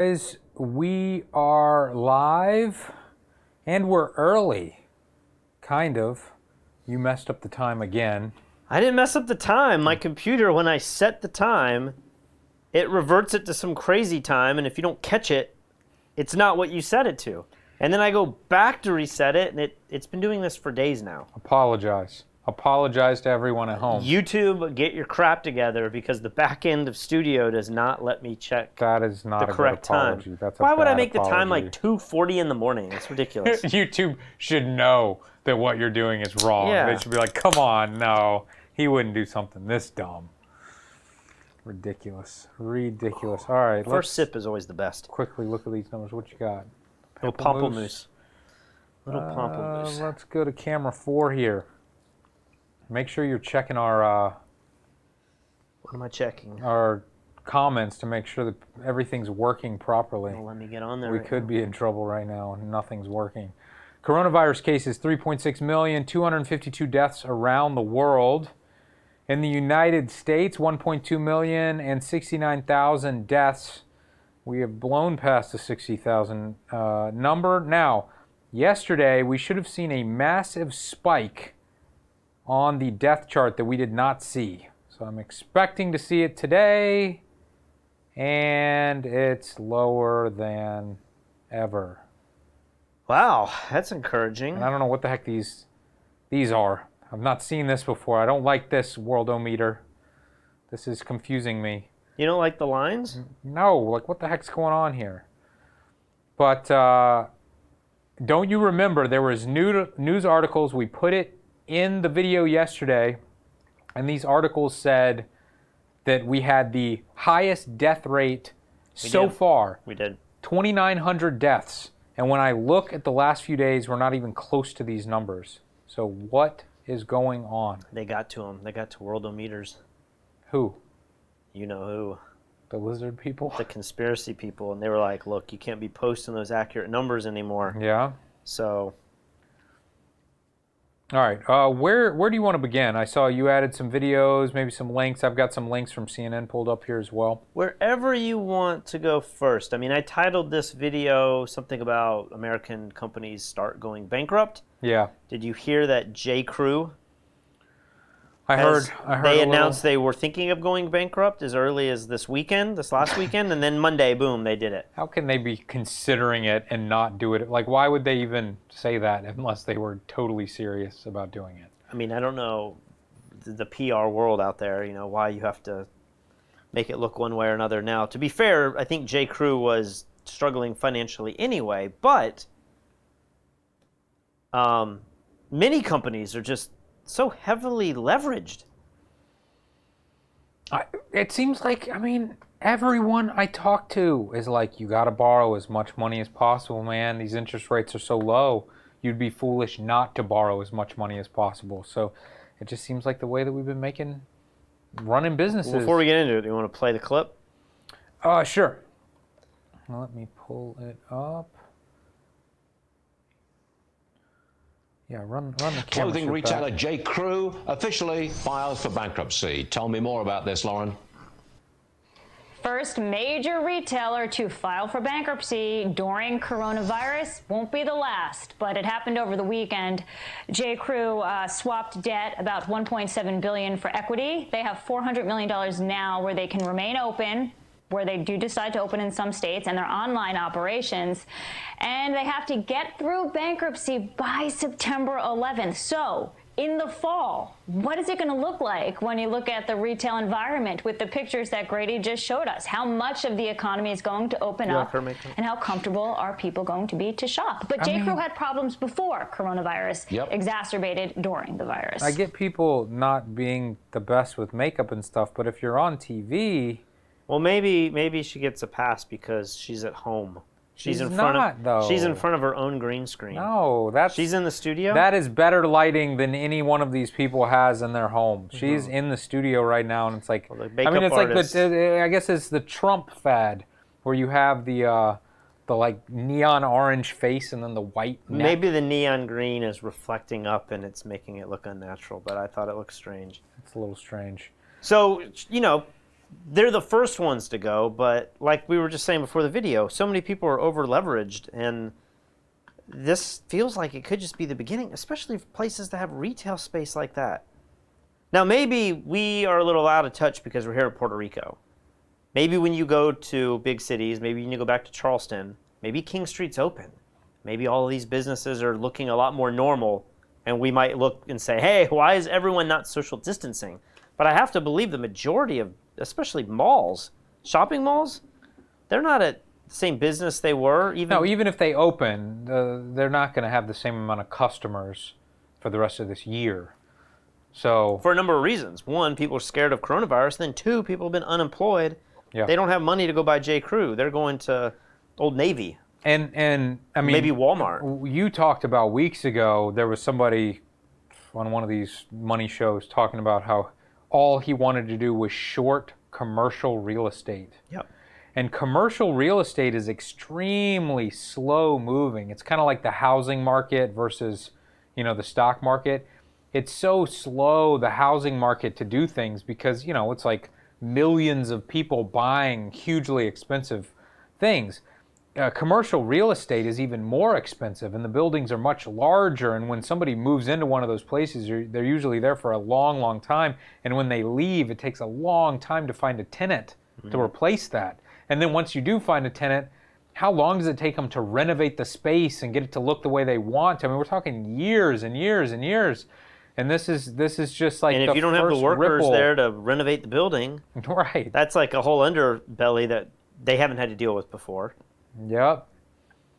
Guys, we are live and we're early. Kind of. You messed up the time again. I didn't mess up the time. My computer, when I set the time, it reverts it to some crazy time, and if you don't catch it, it's not what you set it to. And then I go back to reset it, and it's been doing this for days now. Apologize. Apologize to everyone at home. YouTube, get your crap together, because the back end of Studio does not let me check That is not the a correct good apology. time. That's a Why would I bad make the time apology. like 2:40 in the morning? It's ridiculous. YouTube should know that what you're doing is wrong. Yeah. They should be like, come on, no. He wouldn't do something this dumb. Ridiculous. Ridiculous. All right. First sip is always the best. Quickly look at these numbers. What you got? Little pamplemousse. Little pamplemousse. Let's go to camera 4 here. Make sure you're checking our What am I checking? our comments to make sure that everything's working properly. Oh, let me get on there. We could be in trouble right now and nothing's working. Coronavirus cases, 3.6 million, 252 deaths around the world. In the United States, 1.2 million and 69,000 deaths. We have blown past the 60,000 number. Now, yesterday we should have seen a massive spike on the death chart that we did not see. So I'm expecting to see it today, and it's lower than ever. Wow, that's encouraging. And I don't know what the heck these are. I've not seen this before. I don't like this worldometer. This is confusing me. You don't like the lines? No, like what the heck's going on here? But don't you remember there was news articles, we put it in the video yesterday, and these articles said that we had the highest death rate so far. We did. 2,900 deaths. And when I look at the last few days, we're not even close to these numbers. So what is going on? They got to them. They got to worldometers. Who? You know who. The lizard people? The conspiracy people. And they were like, look, you can't be posting those accurate numbers anymore. Yeah. So. All right. Where do you want to begin? I saw you added some videos, maybe some links. I've got some links from CNN pulled up here as well. Wherever you want to go first. I mean, I titled this video something about American companies start going bankrupt. Yeah. Did you hear that J.Crew? I heard They announced they were thinking of going bankrupt as early as this last weekend, and then Monday, boom, they did it. How can they be considering it and not do it? Like, why would they even say that unless they were totally serious about doing it? I mean, I don't know the PR world out there, you know, why you have to make it look one way or another. Now, to be fair, I think J.Crew was struggling financially anyway, but many companies are just so heavily leveraged. It seems like, I mean, everyone I talk to is like, you got to borrow as much money as possible, man. These interest rates are so low. You'd be foolish not to borrow as much money as possible. So it just seems like the way that we've been running businesses. Well, before we get into it, do you want to play the clip? Sure. Let me pull it up. Yeah, run the camera. Clothing retailer J.Crew officially files for bankruptcy. Tell me more about this, Lauren. First major retailer to file for bankruptcy during coronavirus. Won't be the last, but it happened over the weekend. J.Crew swapped debt, about $1.7 billion for equity. They have $400 million now where they can remain open, where they do decide to open in some states, and their online operations. And they have to get through bankruptcy by September 11th. So in the fall, what is it going to look like when you look at the retail environment with the pictures that Grady just showed us? How much of the economy is going to open up, and how comfortable are people going to be to shop? But J.Crew had problems before coronavirus, exacerbated during the virus. I get people not being the best with makeup and stuff, but if you're on TV... Well, maybe she gets a pass because she's at home. She's in front of her own green screen. No, she's in the studio. That is better lighting than any one of these people has in their home. Mm-hmm. She's in the studio right now, and it's like, I guess it's the Trump fad, where you have the like neon orange face and then the white neck. Maybe the neon green is reflecting up and it's making it look unnatural, but I thought it looked strange. It's a little strange. So, you know, they're the first ones to go, but like we were just saying before the video, so many people are over leveraged, and this feels like it could just be the beginning, especially for places that have retail space like that. Now, maybe we are a little out of touch because we're here in Puerto Rico. Maybe when you go to big cities, maybe when you go back to Charleston, maybe King Street's open. Maybe all of these businesses are looking a lot more normal, and we might look and say, hey, why is everyone not social distancing? But I have to believe the majority of, especially malls, shopping malls, they're not at the same business they were. Even if they open, they're not going to have the same amount of customers for the rest of this year. So for a number of reasons. One, people are scared of coronavirus. Then two, people have been unemployed. Yeah. They don't have money to go buy J. Crew. They're going to Old Navy. And I mean, maybe Walmart. You talked about weeks ago, there was somebody on one of these money shows talking about how all he wanted to do was short commercial real estate. Yep. And commercial real estate is extremely slow moving. It's kind of like the housing market versus, the stock market. It's so slow, the housing market, to do things because, it's like millions of people buying hugely expensive things. Commercial real estate is even more expensive, and the buildings are much larger. And when somebody moves into one of those places, they're usually there for a long, long time. And when they leave, it takes a long time to find a tenant to replace that. And then once you do find a tenant, how long does it take them to renovate the space and get it to look the way they want? I mean, we're talking years and years and years. And this is just like, and if you don't have the workers there to renovate the building, right? That's like a whole underbelly that they haven't had to deal with before. Yep.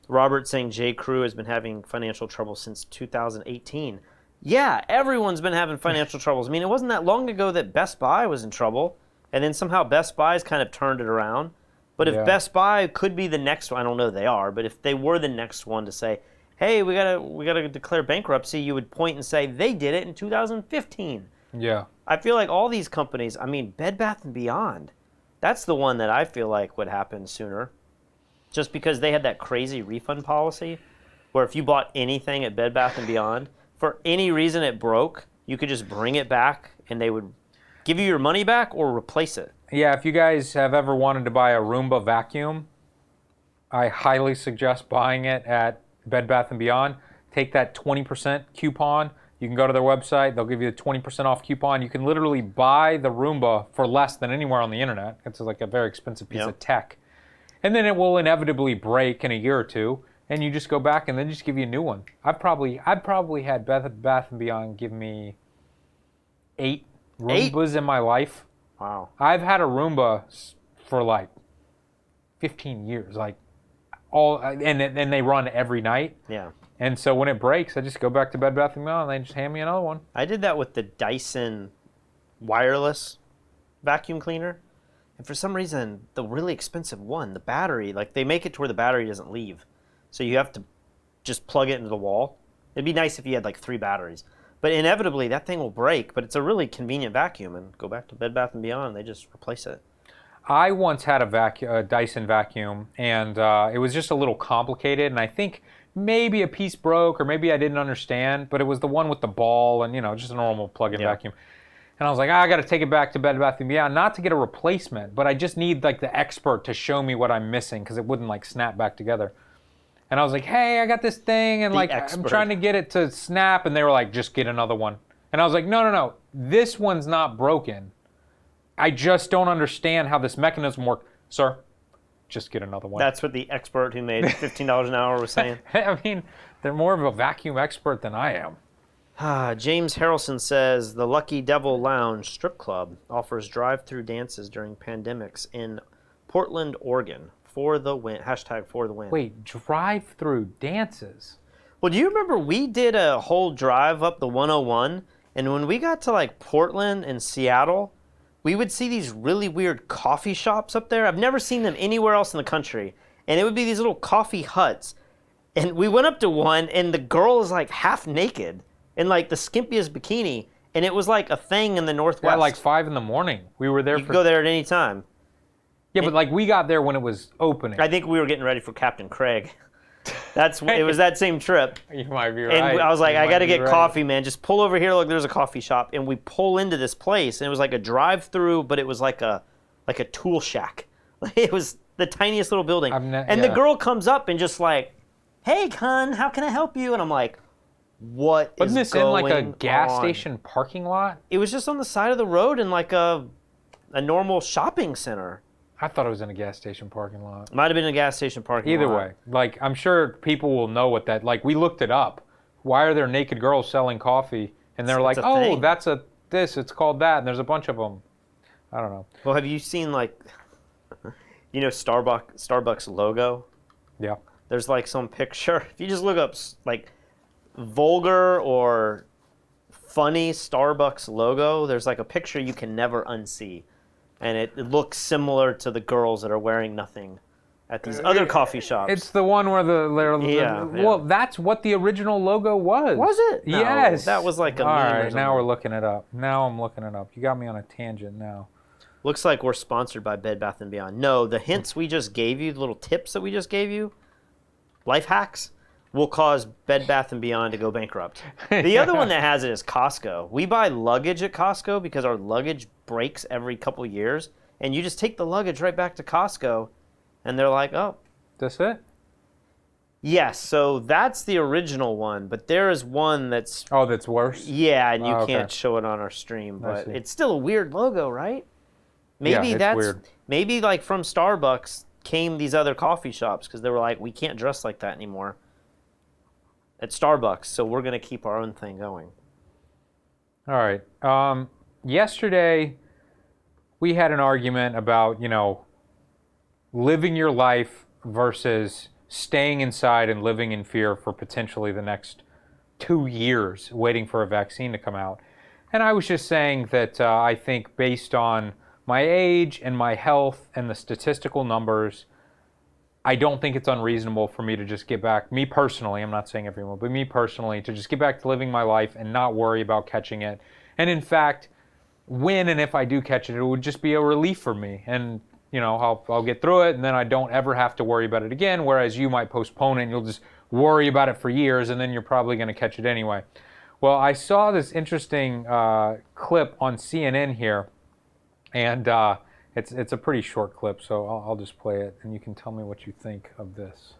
Robert saying J. Crew has been having financial trouble since 2018. Yeah, everyone's been having financial troubles. I mean, it wasn't that long ago that Best Buy was in trouble, and then somehow Best Buy's kind of turned it around. But if Best Buy could be the next one, I don't know they are, but if they were the next one to say, hey, we gotta declare bankruptcy, you would point and say they did it in 2015. Yeah. I feel like all these companies, I mean, Bed Bath & Beyond, that's the one that I feel like would happen sooner. Just because they had that crazy refund policy where if you bought anything at Bed Bath & Beyond, for any reason it broke, you could just bring it back and they would give you your money back or replace it. Yeah, if you guys have ever wanted to buy a Roomba vacuum, I highly suggest buying it at Bed Bath & Beyond. Take that 20% coupon. You can go to their website. They'll give you a 20% off coupon. You can literally buy the Roomba for less than anywhere on the internet. It's like a very expensive piece of tech. And then it will inevitably break in a year or two, and you just go back and then just give you a new one. I've probably had Bed Bath & Beyond give me 8 Roombas in my life. Wow. I've had a Roomba for like 15 years, and they run every night. Yeah. And so when it breaks, I just go back to Bed Bath & Beyond and they just hand me another one. I did that with the Dyson wireless vacuum cleaner. And for some reason, the really expensive one, the battery, like they make it to where the battery doesn't leave. So you have to just plug it into the wall. It'd be nice if you had like 3 batteries. But inevitably, that thing will break. But it's a really convenient vacuum. And go back to Bed Bath & Beyond, they just replace it. I once had a Dyson vacuum, and it was just a little complicated. And I think maybe a piece broke, or maybe I didn't understand. But it was the one with the ball and, just a normal plug-in vacuum. And I was like, I got to take it back to Bed Bath & Beyond, not to get a replacement, but I just need like the expert to show me what I'm missing because it wouldn't like snap back together. And I was like, hey, I got this thing, and I'm trying to get it to snap, and they were like, just get another one. And I was like, no, this one's not broken. I just don't understand how this mechanism works. Sir, just get another one. That's what the expert who made $15 an hour was saying. I mean, they're more of a vacuum expert than I am. James Harrelson says the Lucky Devil Lounge Strip Club offers drive-through dances during pandemics in Portland, Oregon. For the win. # for the win. Wait, drive-through dances? Well, do you remember we did a whole drive up the 101, and when we got to like Portland and Seattle, we would see these really weird coffee shops up there. I've never seen them anywhere else in the country. And it would be these little coffee huts. And we went up to one, and the girl is like half naked in like the skimpiest bikini, and it was like a thing in the Northwest. Yeah, like 5 a.m. We were there. You could go there at any time. Yeah, but like we got there when it was opening. I think we were getting ready for Captain Craig. It was that same trip. You might be right. And I was like, I got to get coffee, man. Just pull over here. Look, there's a coffee shop. And we pull into this place, and it was like a drive-through, but it was like a like a tool shack. It was the tiniest little building. And the yeah. girl comes up and just like, "Hey, hon, how can I help you?" And I'm like, "What Wasn't is this in like a going gas on?" station parking lot? It was just on the side of the road in like a normal shopping center. I thought it was in a gas station parking lot. Might have been a gas station parking lot. Either way, like I'm sure people will know what that. Like we looked it up. Why are there naked girls selling coffee? And they're like, It's a oh, thing. that's a this. It's called that. And there's a bunch of them. I don't know. Well, have you seen like, Starbucks logo? Yeah. There's like some picture. If you just look up like vulgar or funny Starbucks logo, there's like a picture you can never unsee. And it looks similar to the girls that are wearing nothing at these other coffee shops. It's the one where Yeah. well, that's what the original logo was. Was it? No, Yes. that was like a All meme or right, something. now we're looking it up. Now I'm looking it up. You got me on a tangent now. Looks like we're sponsored by Bed Bath & Beyond. No, the hints we just gave you, the little tips that we just gave you, life hacks, will cause Bed Bath & Beyond to go bankrupt. The other one that has it is Costco. We buy luggage at Costco because our luggage breaks every couple years, and you just take the luggage right back to Costco, and they're like, oh. That's it? Yes, so that's the original one, but there is one that's, Oh, that's worse? yeah, and you Oh, okay. can't show it on our stream, I but see. it's still a weird logo, right? Maybe Yeah, it's that's weird. maybe like from Starbucks came these other coffee shops because they were like, we can't dress like that anymore at Starbucks, so we're gonna keep our own thing going. All right. Yesterday, we had an argument about, living your life versus staying inside and living in fear for potentially the next 2 years, waiting for a vaccine to come out. And I was just saying that I think based on my age and my health and the statistical numbers, I don't think it's unreasonable for me to just get back, me personally, I'm not saying everyone, but me personally, to just get back to living my life and not worry about catching it. And in fact, when and if I do catch it, it would just be a relief for me. And, I'll get through it and then I don't ever have to worry about it again, whereas you might postpone it and you'll just worry about it for years and then you're probably going to catch it anyway. Well, I saw this interesting clip on CNN here, and it's a pretty short clip, so I'll just play it, and you can tell me what you think of this.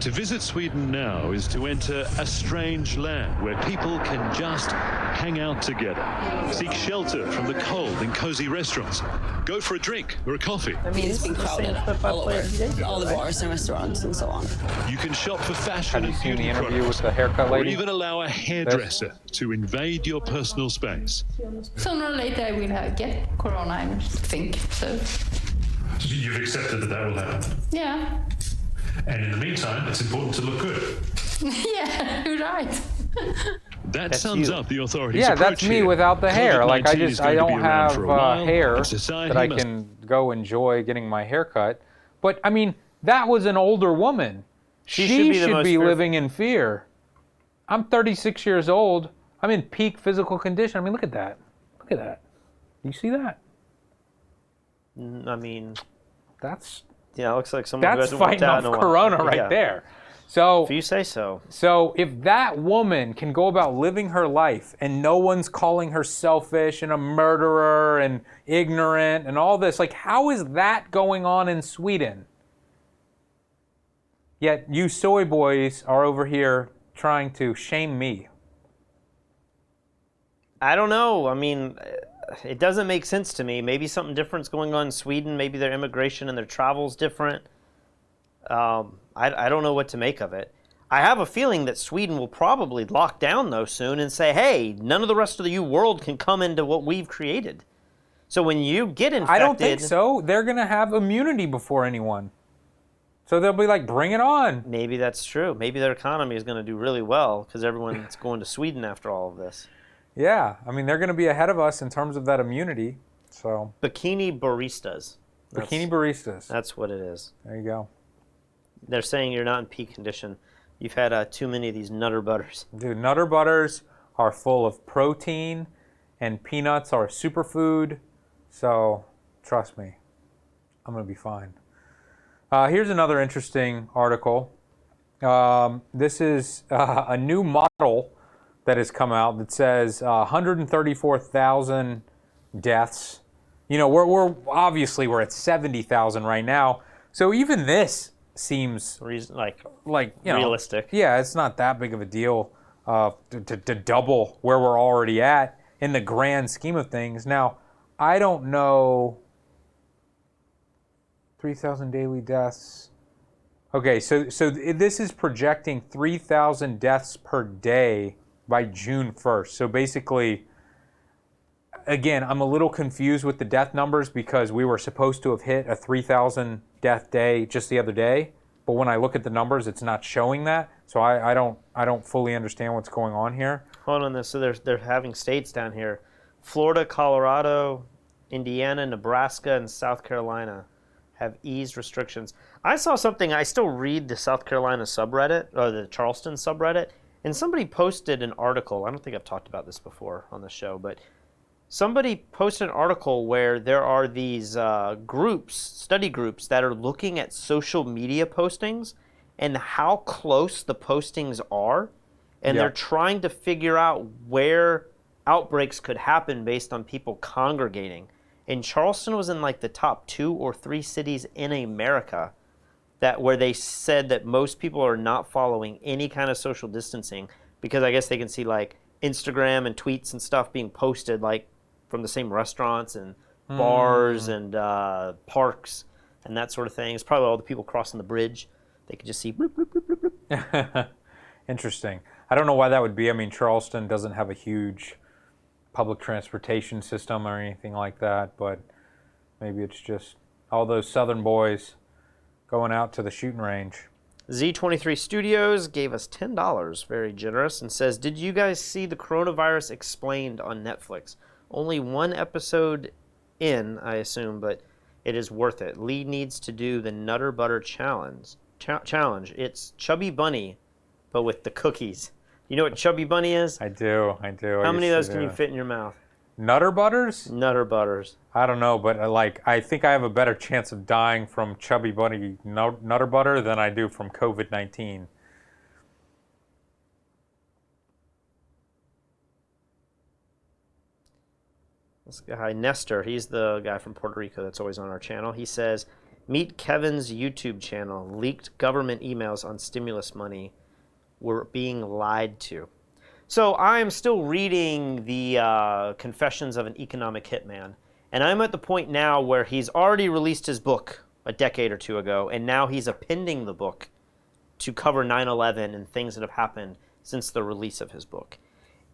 To visit Sweden now is to enter a strange land where people can just hang out together, seek shelter from the cold in cozy restaurants, go for a drink or a coffee. I mean, it's been crowded all over, all the bars and restaurants and so on. You can shop for fashion Have you and seen the beauty interview with products, the haircut or lady? even allow a hairdresser to invade your personal space. Sooner or later I will get corona, I think. So, You've accepted that will happen. yeah. And in the meantime, it's important to look good. Yeah, you're right. That That's sums you. up the authorities' Yeah, approach that's me here. without the hair. Like COVID-19 is I going to be don't around have for a while, hair and society that I must can go enjoy getting my hair cut. But I mean, that was an older woman. She She should be the should most be fearful. living in fear. I'm 36 years old. I'm in peak physical condition. I mean, look at that. Look at that. You see that? I mean, That's it looks like someone who that's hasn't worked fighting out off in a while. corona right Yeah. there. So If you say so. So if that woman can go about living her life and no one's calling her selfish and a murderer and ignorant and all this, like how is that going on in Sweden? Yet you soy boys are over here trying to shame me. I don't know. I mean, it doesn't make sense to me. Maybe something different's going on in Sweden. Maybe their immigration and their travel's different. I don't know what to make of it. I have a feeling that Sweden will probably lock down, though, soon and say, hey, none of the rest of the world can come into what we've created. So when you get infected... I don't think so. They're going to have immunity before anyone. So they'll be like, bring it on. Maybe that's true. Maybe their economy is going to do really well because everyone's going to Sweden after all of this. Yeah, I mean, they're going to be ahead of us in terms of that immunity. So, Bikini baristas. bikini baristas. That's what it is. There you go. They're saying you're not in peak condition. You've had too many of these Nutter Butters. Dude, Nutter Butters are full of protein, and peanuts are a superfood. So, trust me, I'm going to be fine. Here's another interesting article. This is a new model that has come out that says 134,000 deaths You know, we're obviously we're at 70,000 right now. So even this seems like you know, realistic. Yeah, it's not that big of a deal to double where we're already at in the grand scheme of things. Now, I don't know. 3,000 daily deaths. Okay, so this is projecting 3,000 deaths per day by June 1st. So basically, again, I'm a little confused with the death numbers because we were supposed to have hit a 3,000 death day just the other day, but when I look at the numbers, it's not showing that. So I don't fully understand what's going on here. Hold on this. So they're having states down here: Florida, Colorado, Indiana, Nebraska, and South Carolina have eased restrictions. I saw something. I still read the South Carolina subreddit or the Charleston subreddit, and somebody posted an article. I don't think I've talked about this before on the show, but somebody posted an article where there are these study groups that are looking at social media postings and how close the postings are, and they're trying to figure out where outbreaks could happen based on people congregating. And Charleston was in like the top 2 or 3 cities in America where they said that most people are not following any kind of social distancing because I guess they can see like Instagram and tweets and stuff being posted like from the same restaurants and bars and parks and that sort of thing. It's probably all the people crossing the bridge. They could just see bloop, bloop, bloop, bloop, bloop. Interesting. I don't know why that would be. I mean, Charleston doesn't have a huge public transportation system or anything like that, but maybe it's just all those southern boys going out to the shooting range. Z23 Studios gave us $10, very generous, and says, did you guys see the coronavirus explained on Netflix? Only 1 episode in, I assume, but it is worth it. Lee needs to do the Nutter Butter Challenge. It's Chubby Bunny, but with the cookies. You know what Chubby Bunny is? I do. How many of those can you fit in your mouth? Nutter Butters? Nutter Butters. I don't know, but I think I have a better chance of dying from Chubby Bunny Nutter Butter than I do from COVID-19. This guy, Nestor, he's the guy from Puerto Rico that's always on our channel. He says, meet Kevin's YouTube channel. Leaked government emails on stimulus money were being lied to. So I'm still reading the Confessions of an Economic Hitman, and I'm at the point now where he's already released his book a decade or 2 ago, and now he's appending the book to cover 9/11 and things that have happened since the release of his book.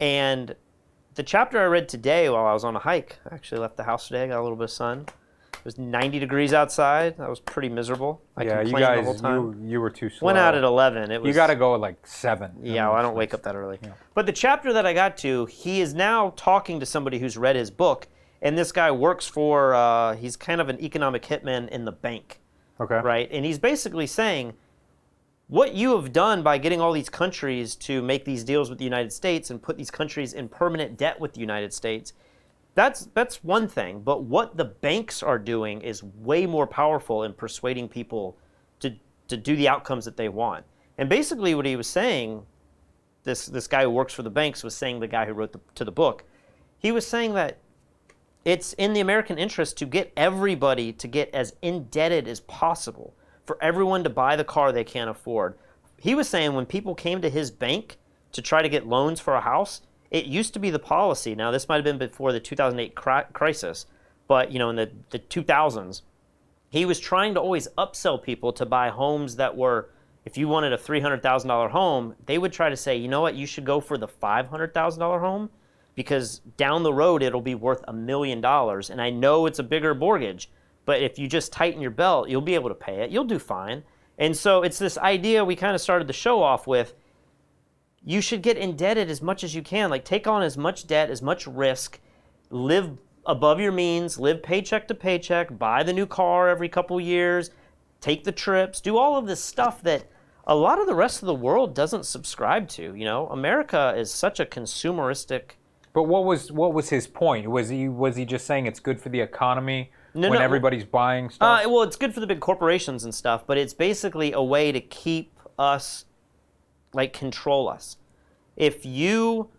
And the chapter I read today while I was on a hike, I actually left the house today, got a little bit of sun. It was 90 degrees outside. That was pretty miserable. I complained you guys, the whole time. you were too slow. Went out at 11. It was. You got to go at like 7. Yeah, well, I don't wake up that early. Yeah. But the chapter that I got to, he is now talking to somebody who's read his book, and this guy works for, he's kind of an economic hitman in the bank. Okay. Right? And he's basically saying, what you have done by getting all these countries to make these deals with the United States and put these countries in permanent debt with the United States, that's one thing. But what the banks are doing is way more powerful in persuading people to do the outcomes that they want. And basically what he was saying, this guy who works for the banks was saying, the guy who wrote the book, he was saying that it's in the American interest to get everybody to get as indebted as possible, for everyone to buy the car they can't afford. He was saying when people came to his bank to try to get loans for a house, it used to be the policy. Now, this might have been before the 2008 crisis, but in the 2000s, he was trying to always upsell people to buy homes that were, if you wanted a $300,000 home, they would try to say, you know what, you should go for the $500,000 home because down the road it'll be worth $1 million. And I know it's a bigger mortgage, but if you just tighten your belt, you'll be able to pay it. You'll do fine. And so it's this idea we kind of started the show off with. You should get indebted as much as you can. Like, take on as much debt, as much risk, live above your means, live paycheck to paycheck, buy the new car every couple years, take the trips, do all of this stuff that a lot of the rest of the world doesn't subscribe to. America is such a consumeristic. But what was his point? Was he just saying it's good for the economy when everybody's buying stuff? Well, it's good for the big corporations and stuff, but it's basically a way to keep us, control us. If you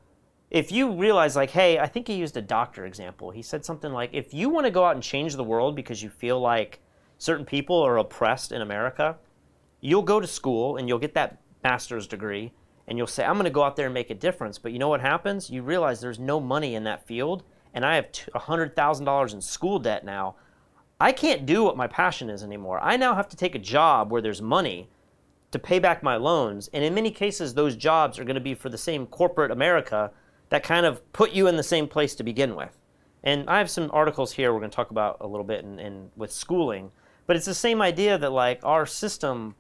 if you realize, like, hey, I think he used a doctor example. He said something like, if you want to go out and change the world because you feel like certain people are oppressed in America, you'll go to school and you'll get that master's degree and you'll say, I'm going to go out there and make a difference. But you know what happens? You realize there's no money in that field, and I have $100,000 in school debt now. I can't do what my passion is anymore. I now have to take a job where there's money to pay back my loans. And in many cases, those jobs are going to be for the same corporate America that kind of put you in the same place to begin with. And I have some articles here we're going to talk about a little bit in with schooling. But it's the same idea that, like, our system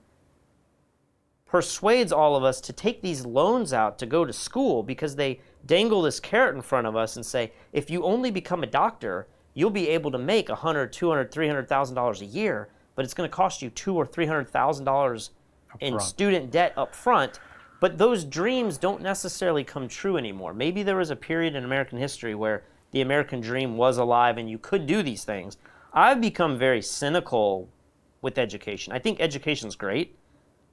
persuades all of us to take these loans out to go to school because they dangle this carrot in front of us and say, if you only become a doctor, you'll be able to make $100,000, $200,000, $300,000 a year, but it's going to cost you $200,000 or $300,000 in student debt up front. But those dreams don't necessarily come true anymore. Maybe there was a period in American history where the American dream was alive and you could do these things. I've become very cynical with education. I think education's great,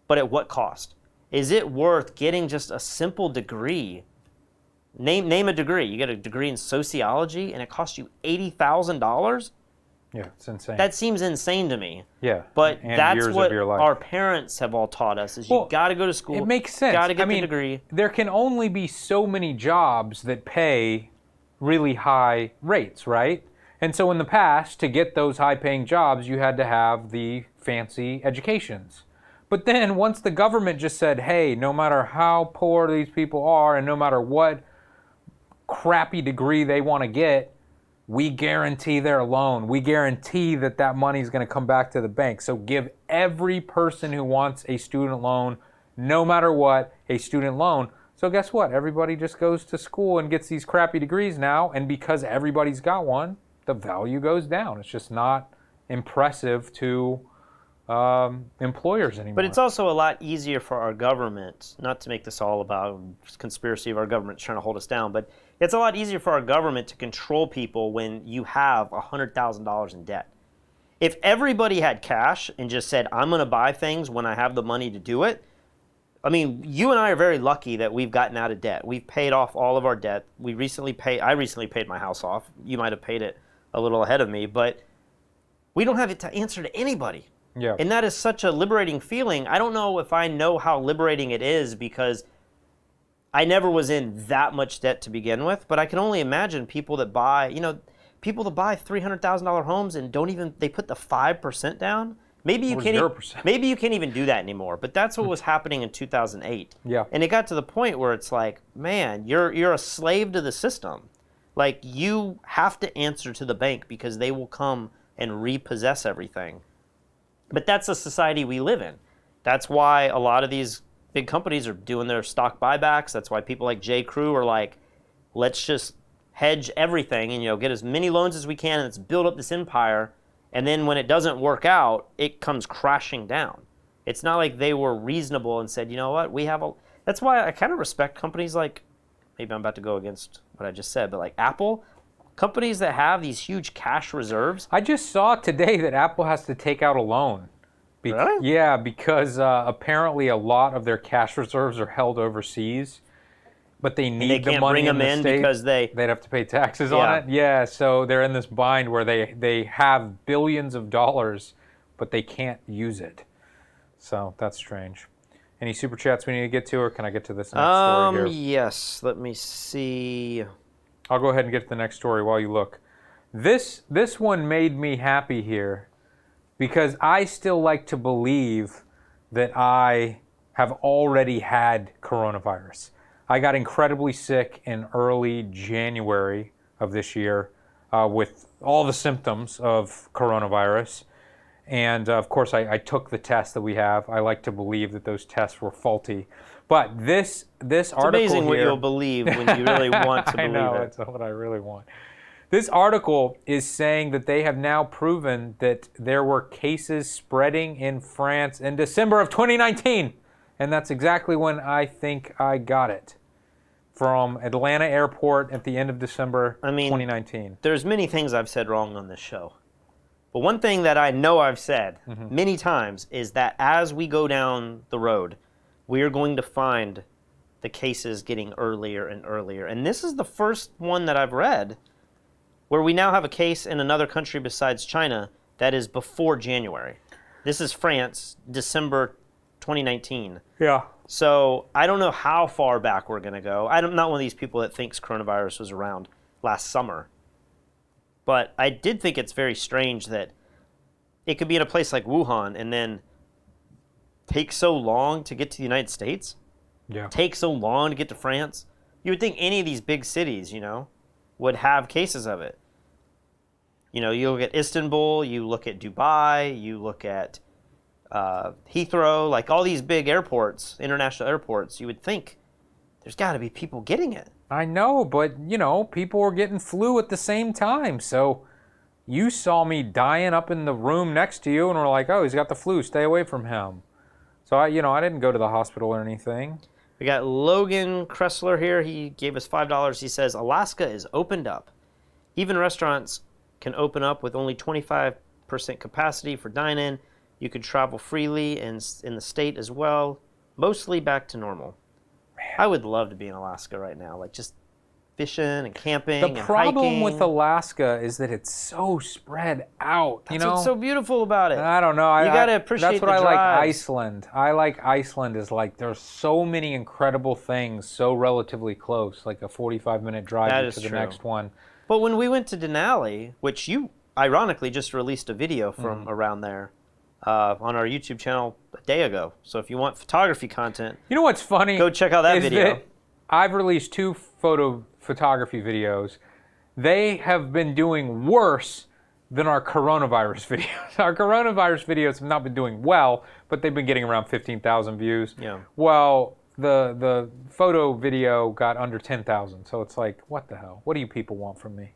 but at what cost? Is it worth getting just a simple degree? Name a degree. You get a degree in sociology and it costs you $80,000? Yeah, it's insane. That seems insane to me. Yeah, but and that's years what of your life. our parents have all taught us: is you got to go to school. It makes sense. Got to get I mean, the degree. There can only be so many jobs that pay really high rates, right? And so in the past, to get those high-paying jobs, you had to have the fancy educations. But then once the government just said, hey, no matter how poor these people are and no matter what crappy degree they want to get, we guarantee their loan. We guarantee that that money is going to come back to the bank. So give every person who wants a student loan, no matter what, a student loan. So guess what? Everybody just goes to school and gets these crappy degrees now. And because everybody's got one, the value goes down. It's just not impressive to employers anymore. But it's also a lot easier for our government, not to make this all about conspiracy of our government trying to hold us down, but it's a lot easier for our government to control people when you have $100,000 in debt. If everybody had cash and just said, I'm going to buy things when I have the money to do it, I mean, you and I are very lucky that we've gotten out of debt. We've paid off all of our debt. I recently paid my house off. You might have paid it a little ahead of me, but we don't have it to answer to anybody. Yeah. And that is such a liberating feeling. I don't know if I know how liberating it is because I never was in that much debt to begin with, but I can only imagine people that buy $300,000 homes and they put the 5% down. Maybe you can't 0%. Maybe you can't even do that anymore, but that's what was happening in 2008. Yeah. And it got to the point where it's like, man, you're a slave to the system. Like, you have to answer to the bank because they will come and repossess everything. But that's the society we live in. That's why a lot of these big companies are doing their stock buybacks. That's why people like J. Crew are like, let's just hedge everything and get as many loans as we can and let's build up this empire. And then when it doesn't work out, it comes crashing down. It's not like they were reasonable and said, you know what, that's why I kind of respect companies like, maybe I'm about to go against what I just said, but like Apple, companies that have these huge cash reserves. I just saw today that Apple has to take out a loan. Really? Yeah, because apparently a lot of their cash reserves are held overseas, but they need the money in the States because they'd have to pay taxes on it. Yeah, so they're in this bind where they have billions of dollars, but they can't use it. So that's strange. Any super chats we need to get to, or can I get to this next story here? Yes. Let me see. I'll go ahead and get to the next story while you look. This one made me happy here because I still like to believe that I have already had coronavirus. I got incredibly sick in early January of this year with all the symptoms of coronavirus. And of course, I took the test that we have. I like to believe that those tests were faulty. But this article It's amazing here, what you'll believe when you really want to believe I know, it. that's what I really want. This article is saying that they have now proven that there were cases spreading in France in December of 2019. And that's exactly when I think I got it. From Atlanta Airport at the end of December 2019. There's many things I've said wrong on this show. But one thing that I know I've said many times is that as we go down the road, we are going to find the cases getting earlier and earlier. And this is the first one that I've read where we now have a case in another country besides China that is before January. This is France, December 2019. Yeah. So I don't know how far back we're going to go. I'm not one of these people that thinks coronavirus was around last summer. But I did think it's very strange that it could be in a place like Wuhan and then take so long to get to the United States. Yeah. Take so long to get to France. You would think any of these big cities, would have cases of it. You look at Istanbul, you look at Dubai, you look at Heathrow, like all these big airports, international airports, you would think there's got to be people getting it. I know, but, people were getting flu at the same time. So you saw me dying up in the room next to you and were like, oh, he's got the flu. Stay away from him. So, I didn't go to the hospital or anything. We got Logan Kressler here. He gave us $5. He says, Alaska is opened up. Even restaurants can open up with only 25% capacity for dine-in. You could travel freely in the state as well. Mostly back to normal. Man. I would love to be in Alaska right now, like just fishing and camping and hiking. The problem with Alaska is that it's so spread out. That's what's so beautiful about it. I don't know. You got to appreciate the drives. That's what I like Iceland. I like Iceland is like there's so many incredible things so relatively close, like a 45-minute drive to the next one. But when we went to Denali, which you ironically just released a video from around there on our YouTube channel a day ago. So if you want photography content, you know what's funny? Go check out that video. I've released 2 photography videos. They have been doing worse than our coronavirus videos. Our coronavirus videos have not been doing well, but they've been getting around 15,000 views. Yeah. Well, the photo video got under 10,000. So it's like, what the hell? What do you people want from me?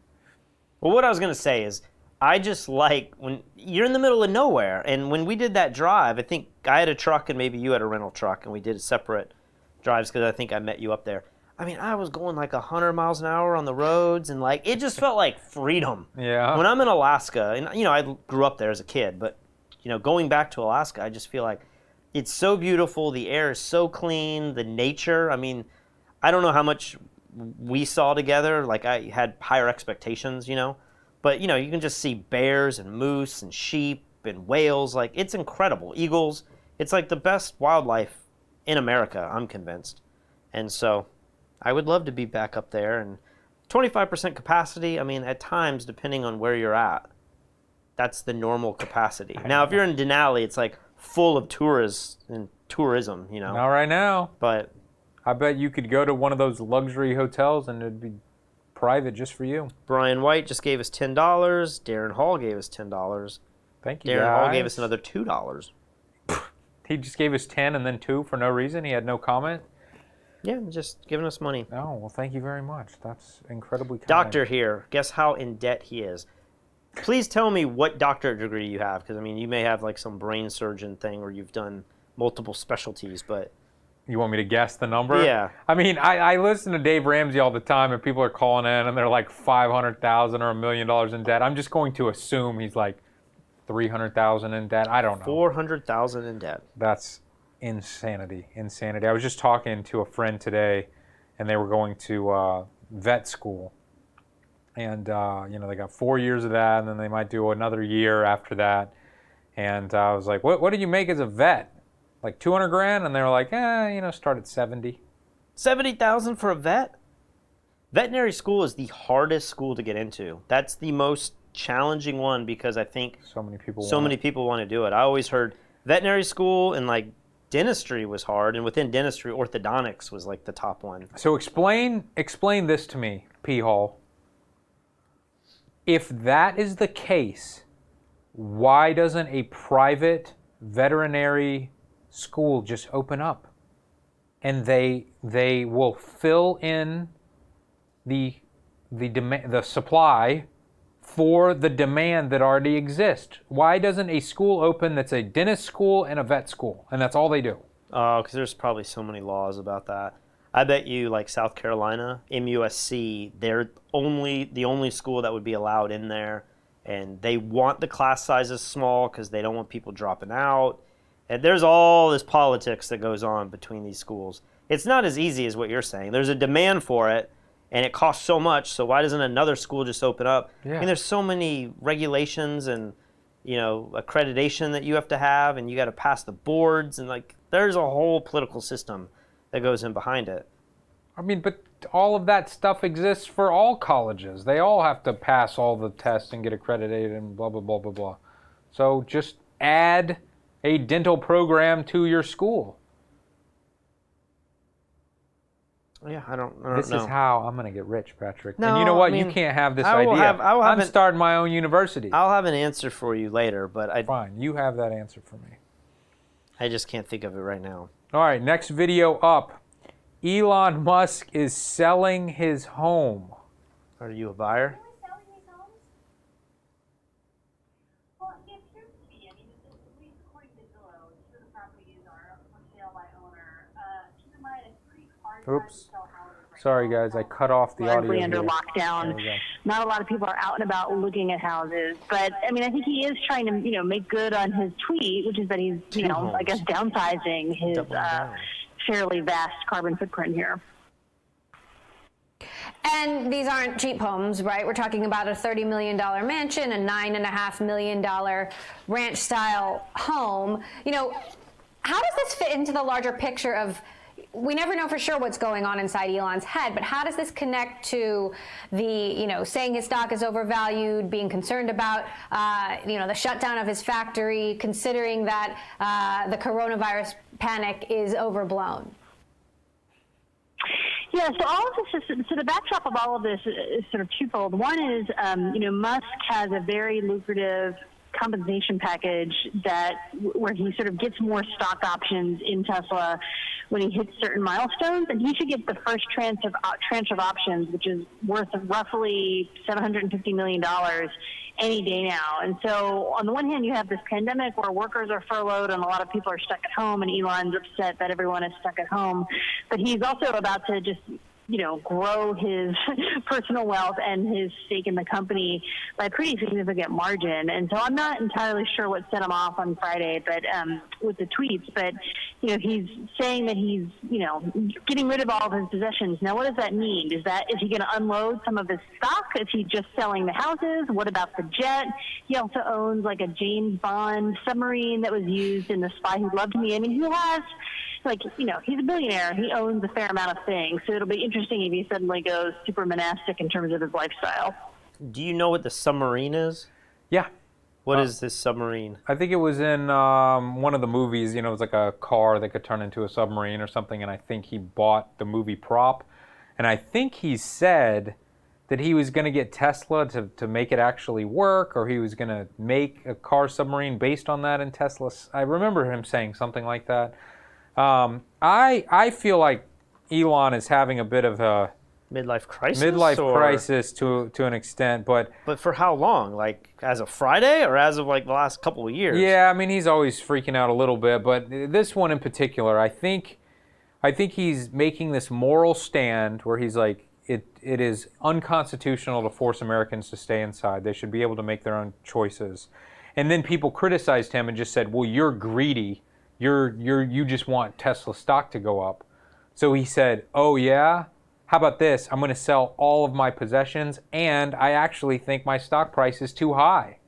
Well, what I was going to say is, I just like when you're in the middle of nowhere. And when we did that drive, I think I had a truck and maybe you had a rental truck, and we did separate drives because I think I met you up there. I mean, I was going like 100 miles an hour on the roads, and like it just felt like freedom. Yeah. When I'm in Alaska, and I grew up there as a kid, but going back to Alaska, I just feel like it's so beautiful. The air is so clean. The nature. I mean, I don't know how much we saw together. Like I had higher expectations, but you can just see bears and moose and sheep and whales. Like it's incredible. Eagles. It's like the best wildlife in America. I'm convinced, and so. I would love to be back up there, and 25% capacity, I mean, at times, depending on where you're at, that's the normal capacity. Now, if you're in Denali, it's like full of tourists and tourism, Not right now. But I bet you could go to one of those luxury hotels and it'd be private just for you. Brian White just gave us $10. Darren Hall gave us $10. Thank you, Darren Hall gave us another $2. He just gave us 10 and then 2 for no reason? He had no comment? Yeah, just giving us money. Oh, well, thank you very much. That's incredibly kind. Doctor here. Guess how in debt he is. Please tell me what doctorate degree you have, because, I mean, you may have, like, some brain surgeon thing where you've done multiple specialties, but... You want me to guess the number? Yeah. I mean, I listen to Dave Ramsey all the time, and people are calling in, and they're like $500,000 or $1 million in debt. I'm just going to assume he's like $300,000 in debt. I don't know. $400,000 in debt. That's... Insanity. I was just talking to a friend today, and they were going to vet school. And, they got 4 years of that, and then they might do another year after that. And I was like, what did you make as a vet? Like $200,000? And they were like, start at 70. 70,000 for a vet? Veterinary school is the hardest school to get into. That's the most challenging one because I think so many people want to do it. I always heard veterinary school and like dentistry was hard, and within dentistry, orthodontics was like the top one. So explain this to me, P. Hall. If that is the case, why doesn't a private veterinary school just open up? And they will fill in the supply for the demand that already exists. Why doesn't a school open that's a dentist school and a vet school, and that's all they do? Oh, because there's probably so many laws about that. I bet you, like South Carolina, MUSC, they're the only school that would be allowed in there, and they want the class sizes small because they don't want people dropping out. And there's all this politics that goes on between these schools. It's not as easy as what you're saying. There's a demand for it, and it costs so much. So why doesn't another school just open up? Yeah. I mean, there's so many regulations and accreditation that you have to have, and you got to pass the boards, and like there's a whole political system that goes in behind it. I mean, but all of that stuff exists for all colleges. They all have to pass all the tests and get accredited and blah, blah, blah, blah, blah. So just add a dental program to your school. Yeah, I don't know. This is how I'm going to get rich, Patrick. No, and you know what? I mean, you can't have this I will idea. have- I will have I'm an- starting my own university. I'll have an answer for you later, but Fine, you have that answer for me. I just can't think of it right now. All right, next video up. Elon Musk is selling his home. Are you a buyer? Oops. Sorry, guys, I cut off the audio. Largely under here. lockdown. There we go. Not a lot of people are out and about looking at houses. But, I mean, I think he is trying to, make good on his tweet, which is that he's, I guess downsizing his fairly vast carbon footprint here. And these aren't cheap homes, right? We're talking about a $30 million mansion, a $9.5 million ranch-style home. How does this fit into the larger picture of, we never know for sure what's going on inside Elon's head, but how does this connect to the, saying his stock is overvalued, being concerned about, the shutdown of his factory, considering that the coronavirus panic is overblown? Yeah, so all of this is, so the backdrop of all of this is sort of twofold. One is, Musk has a very lucrative compensation package where he sort of gets more stock options in Tesla when he hits certain milestones, and he should get the first tranche of options, which is worth roughly $750 million any day now. And so on the one hand, you have this pandemic where workers are furloughed and a lot of people are stuck at home, and Elon's upset that everyone is stuck at home. But he's also about to just grow his personal wealth and his stake in the company by a pretty significant margin. And so I'm not entirely sure what set him off on Friday, but with the tweets. But he's saying that he's getting rid of all of his possessions. Now, what does that mean? Is he going to unload some of his stock? Is he just selling the houses? What about the jet? He also owns like a James Bond submarine that was used in The Spy Who Loved Me. I mean, he has. He's a billionaire. He owns a fair amount of things. So it'll be interesting if he suddenly goes super monastic in terms of his lifestyle. Do you know what the submarine is? Yeah. What is this submarine? I think it was in one of the movies. It was like a car that could turn into a submarine or something, and I think he bought the movie prop. And I think he said that he was going to get Tesla to make it actually work, or he was going to make a car submarine based on that in Tesla. I remember him saying something like that. I feel like Elon is having a bit of a midlife crisis. Crisis to an extent, but for how long? Like as of Friday, or as of like the last couple of years? Yeah, I mean he's always freaking out a little bit, but this one in particular, I think he's making this moral stand where he's like, it is unconstitutional to force Americans to stay inside. They should be able to make their own choices. And then people criticized him and just said, well, you're greedy. You just want Tesla stock to go up. So he said, oh yeah? How about this? I'm going to sell all of my possessions, and I actually think my stock price is too high.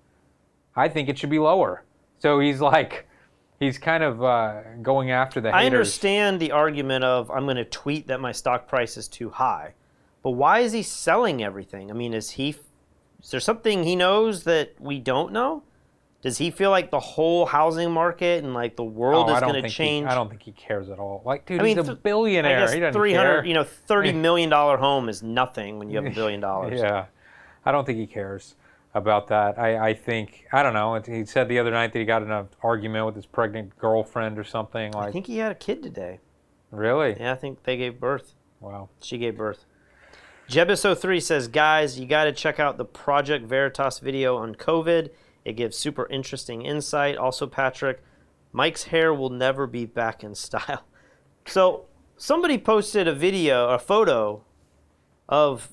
I think it should be lower. So he's kind of going after the haters. I understand the argument of I'm going to tweet that my stock price is too high. But why is he selling everything? I mean, is there something he knows that we don't know? Does he feel like the whole housing market and like the world is going to change? I don't think he cares at all. Like, dude, he's a billionaire. I He guess doesn't care. $30 million home is nothing when you have $1 billion. Yeah, I don't think he cares about that. I think, I don't know. He said the other night that he got in an argument with his pregnant girlfriend or something. I think he had a kid today. Really? Yeah, I think they gave birth. Wow. She gave birth. Jebus03 says, guys, you got to check out the Project Veritas video on COVID. It gives super interesting insight. Also, Patrick, Mike's hair will never be back in style. So somebody posted a photo of,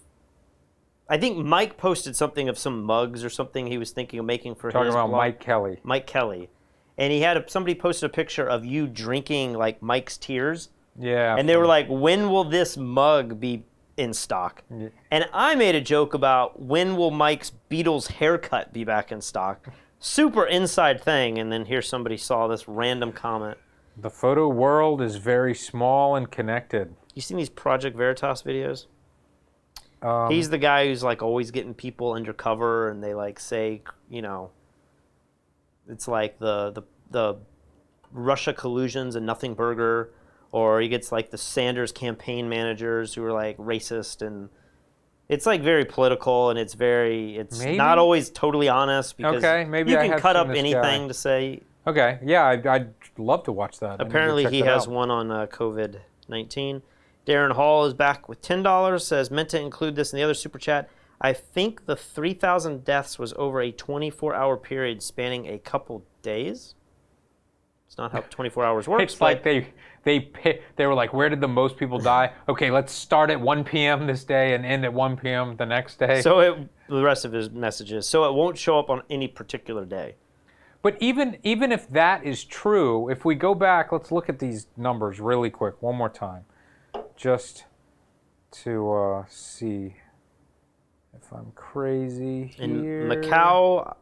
I think Mike posted something of some mugs or something he was thinking of making for his blog. Talking about Mike Kelly. Mike Kelly. And somebody posted a picture of you drinking like Mike's tears Yeah. And they were like, when will this mug be in stock? Yeah. And I made a joke about when will Mike's Beatles haircut be back in stock? Super inside thing. And then here somebody saw this random comment. The photo world is very small and connected. You seen these Project Veritas videos? He's the guy who's like always getting people undercover, and they like say, you know, it's like the Russia collusions and Nothing Burger, or he gets like the Sanders campaign managers who are like racist, and it's like very political, and it's Maybe? not always totally honest because maybe you I can have cut seen up this anything guy. to say. Okay, yeah, I'd love to watch that. Apparently he has one on COVID-19. Darren Hall is back with $10, says, meant to include this in the other super chat. I think the 3,000 deaths was over a 24-hour period spanning a couple days. It's not how 24 hours works. It's like they were like, where did the most people die? Okay, let's start at 1 p.m. this day and end at 1 p.m. the next day. So the rest of his messages. So it won't show up on any particular day. But even if that is true, if we go back, let's look at these numbers really quick one more time, just to see if I'm crazy here. In Macau,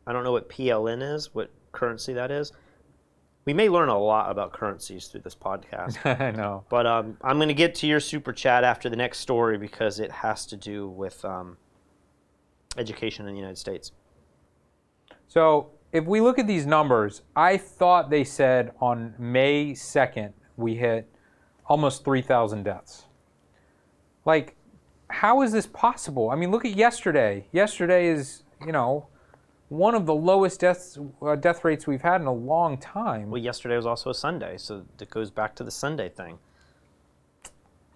I don't know what PLN is, what currency that is. We may learn a lot about currencies through this podcast. I know. But I'm going to get to your super chat after the next story because it has to do with education in the United States. So if we look at these numbers, I thought they said on May 2nd we hit almost 3,000 deaths. Like, how is this possible? I mean, look at yesterday. Yesterday is, one of the lowest death rates we've had in a long time. Well, yesterday was also a Sunday, so it goes back to the Sunday thing.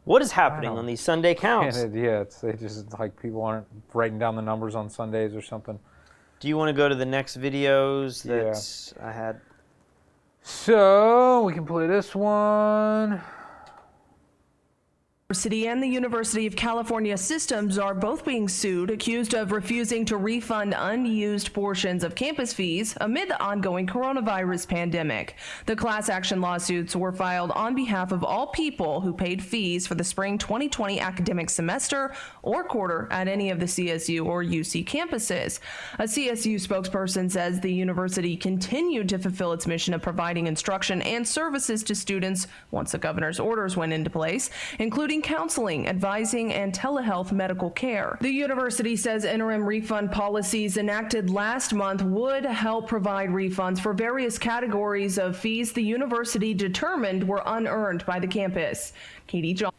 What is happening on these Sunday counts? They just like people aren't writing down the numbers on Sundays or something. Do you want to go to the next videos that I had? So we can play this one. University and the University of California Systems are both being sued, accused of refusing to refund unused portions of campus fees amid the ongoing coronavirus pandemic. The class action lawsuits were filed on behalf of all people who paid fees for the spring 2020 academic semester or quarter at any of the CSU or UC campuses. A CSU spokesperson says the university continued to fulfill its mission of providing instruction and services to students once the governor's orders went into place, including counseling, advising, and telehealth medical care. The university says interim refund policies enacted last month would help provide refunds for various categories of fees the university determined were unearned by the campus. Katie John.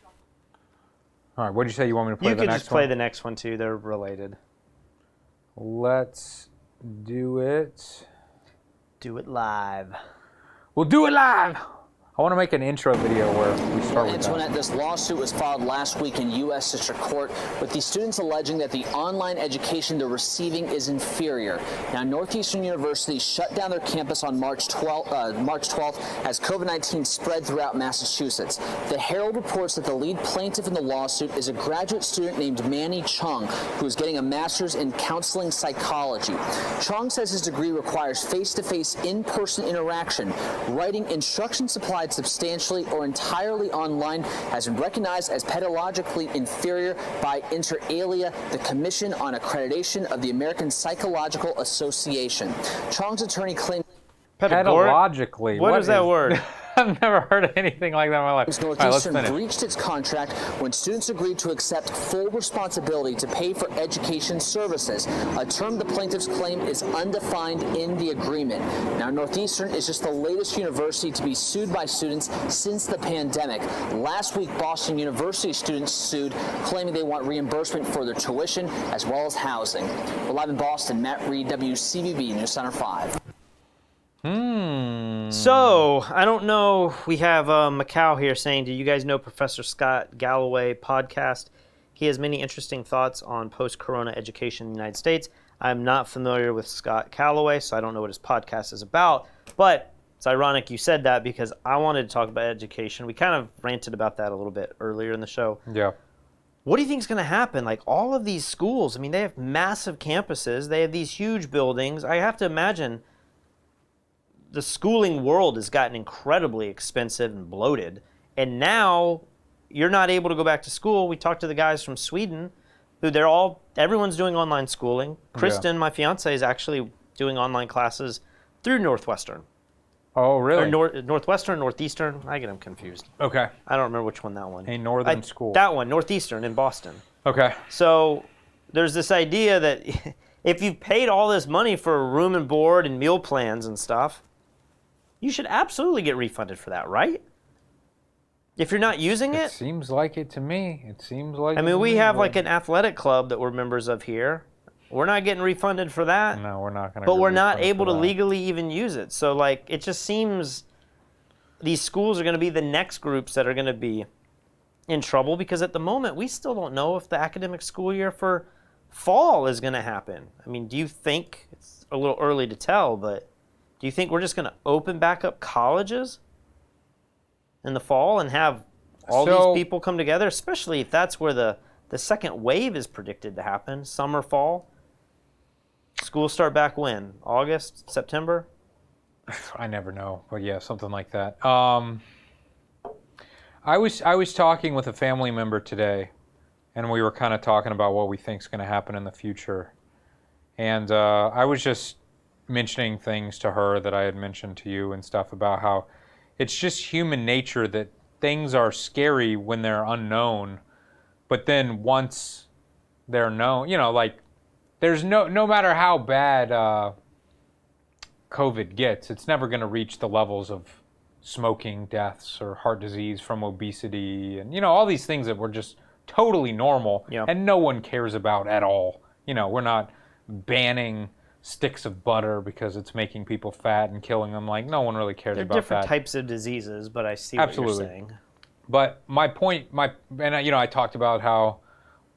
All right, what did you say you want me to play the next one? You can just play the next one too. They're related. Let's do it. Do it live. We'll do it live. I want to make an intro video where we start with Antoinette, that. this lawsuit was filed last week in U.S. District Court with the students alleging that the online education they're receiving is inferior. Now, Northeastern University shut down their campus on March 12th as COVID-19 spread throughout Massachusetts. The Herald reports that the lead plaintiff in the lawsuit is a graduate student named Manny Chung, who is getting a master's in counseling psychology. Chung says his degree requires face-to-face in-person interaction. Writing instruction supplied substantially or entirely online has been recognized as pedagogically inferior by inter alia, the Commission on Accreditation of the American Psychological Association. Chong's attorney claimed pedagogically. What is that word? I've never heard of anything like that in my life. Northeastern breached its contract when students agreed to accept full responsibility to pay for education services, a term the plaintiffs claim is undefined in the agreement. Now, Northeastern is just the latest university to be sued by students since the pandemic. Last week, Boston University students sued, claiming they want reimbursement for their tuition as well as housing. We're live in Boston. Matt Reed, WCVB News Center 5. So, I don't know. We have Macau here saying, do you guys know Professor Scott Galloway podcast? He has many interesting thoughts on post-corona education in the United States. I'm not familiar with Scott Galloway, so I don't know what his podcast is about. But it's ironic you said that because I wanted to talk about education. We kind of ranted about that a little bit earlier in the show. Yeah. What do you think is going to happen? Like all of these schools, I mean, they have massive campuses. They have these huge buildings. I have to imagine the schooling world has gotten incredibly expensive and bloated, And now you're not able to go back to school. We talked to the guys from Sweden, who everyone's doing online schooling. Kristen, my fiance, is actually doing online classes through Northwestern. Oh, really? Or Northwestern, Northeastern. I get them confused. Okay. I don't remember which one that one. A northern school. That one, Northeastern in Boston. Okay. So there's this idea that if you've paid all this money for room and board and meal plans and stuff, you should absolutely get refunded for that, right? If you're not using it? It seems like it to me. It seems like I mean, we have like an athletic club that we're members of here. We're not getting refunded for that. No, we're not going to. But we're not able to legally even use it. So, like, it just seems these schools are going to be the next groups that are going to be in trouble because at the moment we still don't know if the academic school year for fall is going to happen. I mean, do you think, it's a little early to tell, but do you think we're just going to open back up colleges in the fall and have all these people come together, especially if that's where the second wave is predicted to happen, summer, fall? Schools start back when? August, September? I never know, but yeah, something like that. I was talking with a family member today, and we were kind of talking about what we think is going to happen in the future. And I was just mentioning things to her that I had mentioned to you and stuff about how it's just human nature that things are scary when they're unknown, but then once they're known, you know, like there's no matter how bad COVID gets, it's never going to reach the levels of smoking deaths or heart disease from obesity and, you know, all these things that were just totally normal and no one cares about at all. You know, we're not banning sticks of butter because it's making people fat and killing them. Like, no one really cares about that. They're different types of diseases, but I see what you're saying. But my point, and you know, I talked about how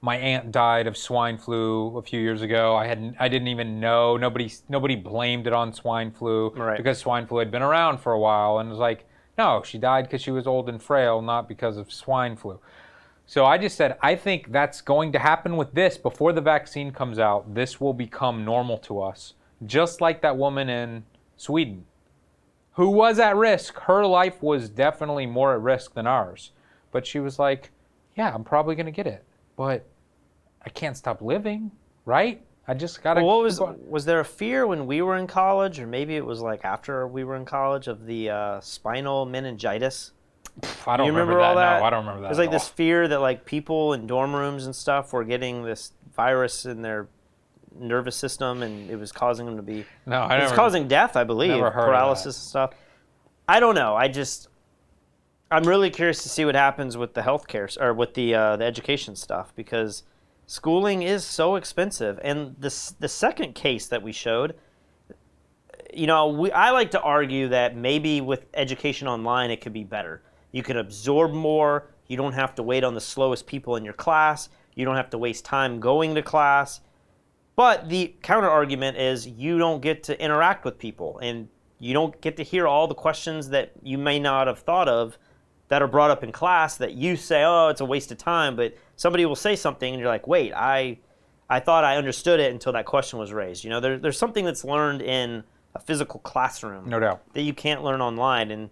my aunt died of swine flu a few years ago. I didn't even know. Nobody blamed it on swine flu because swine flu had been around for a while, and it was like, no, she died because she was old and frail, not because of swine flu. So I just said, I think that's going to happen with this. Before the vaccine comes out, this will become normal to us. Just like that woman in Sweden who was at risk. Her life was definitely more at risk than ours. But she was like, yeah, I'm probably going to get it. But I can't stop living, right? I just got to... Well, was there a fear when we were in college, or maybe it was like after we were in college, of the spinal meningitis? I don't remember all that. No, I don't remember that. There's like this fear that like people in dorm rooms and stuff were getting this virus in their nervous system, and it was causing them to be. No, I never. It's causing death, I believe. Never heard paralysis of that. And stuff. I don't know. I'm really curious to see what happens with the healthcare or with the education stuff, because schooling is so expensive. And the second case that we showed, you know, I like to argue that maybe with education online it could be better. You can absorb more. You don't have to wait on the slowest people in your class. You don't have to waste time going to class. But the counter argument is you don't get to interact with people, and you don't get to hear all the questions that you may not have thought of that are brought up in class that you say, oh, it's a waste of time. But somebody will say something and you're like, wait, I thought I understood it until that question was raised. You know, there's something that's learned in a physical classroom. No doubt. That you can't learn online. And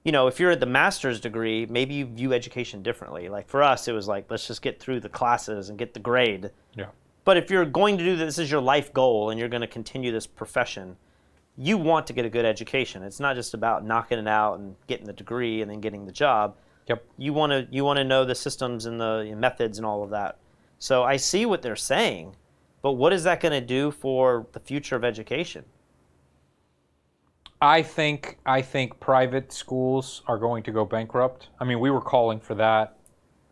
you know, if you're at the master's degree, maybe you view education differently. Like for us, it was like, let's just get through the classes and get the grade. Yeah. But if you're going to do this is your life goal and you're going to continue this profession, you want to get a good education. It's not just about knocking it out and getting the degree and then getting the job. Yep. You want to know the systems and the methods and all of that. So I see what they're saying, but what is that going to do for the future of education? I think private schools are going to go bankrupt. I mean, we were calling for that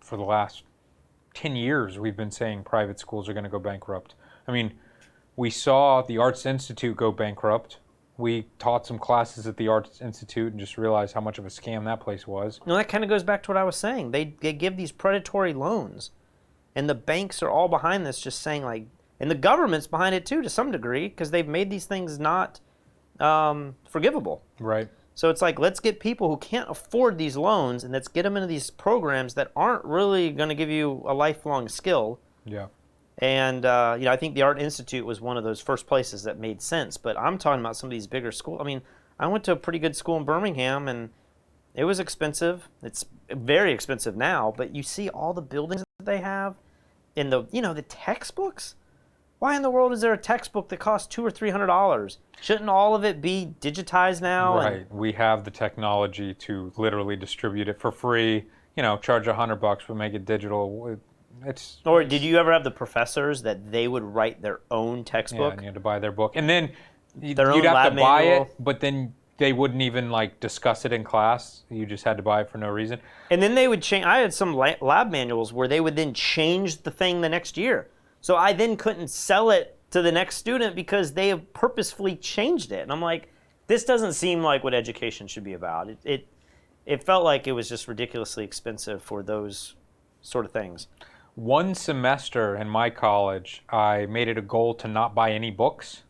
for the last 10 years. We've been saying private schools are going to go bankrupt. I mean, we saw the Arts Institute go bankrupt. We taught some classes at the Arts Institute and just realized how much of a scam that place was. No, that kind of goes back to what I was saying. They give these predatory loans, and the banks are all behind this, just saying like, and the government's behind it too to some degree, because they've made these things not forgivable. Right. So it's like, let's get people who can't afford these loans and let's get them into these programs that aren't really going to give you a lifelong skill. Yeah. And, you know, I think the Art Institute was one of those first places that made sense. But I'm talking about some of these bigger schools. I mean, I went to a pretty good school in Birmingham, and It was expensive. It's very expensive now, but you see all the buildings that they have in the, the textbooks. Why in the world is there a textbook that costs $200 or $300? Shouldn't all of it be digitized now? Right. We have the technology to literally distribute it for free. Charge $100, but make it digital. Or did you ever have the professors that they would write their own textbook? Yeah, and you had to buy their book, and then you'd own have to lab buy manual. it, but then they wouldn't even discuss it in class. You just had to buy it for no reason. And then they would change. I had some lab manuals where they would then change the thing the next year. So I then couldn't sell it to the next student because they have purposefully changed it. And I'm like, this doesn't seem like what education should be about. It felt like it was just ridiculously expensive for those sort of things. One semester in my college, I made it a goal to not buy any books.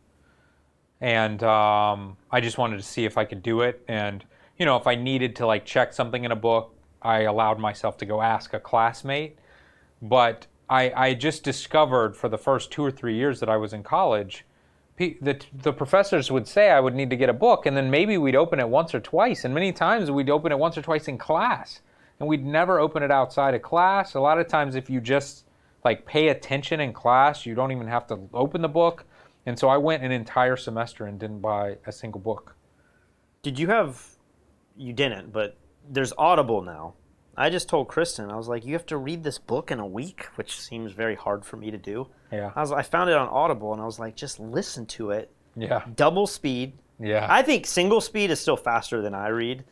And I just wanted to see if I could do it. And, if I needed to check something in a book, I allowed myself to go ask a classmate. But I just discovered for the first 2 or 3 years that I was in college, the professors would say I would need to get a book, and then maybe we'd open it once or twice. And many times we'd open it once or twice in class. And we'd never open it outside of class. A lot of times if you just pay attention in class, you don't even have to open the book. And so I went an entire semester and didn't buy a single book. You didn't, but there's Audible now. I just told Kristen, I was like, you have to read this book in a week, which seems very hard for me to do. Yeah. I found it on Audible, and I was like, just listen to it. Yeah. Double speed. Yeah. I think single speed is still faster than I read.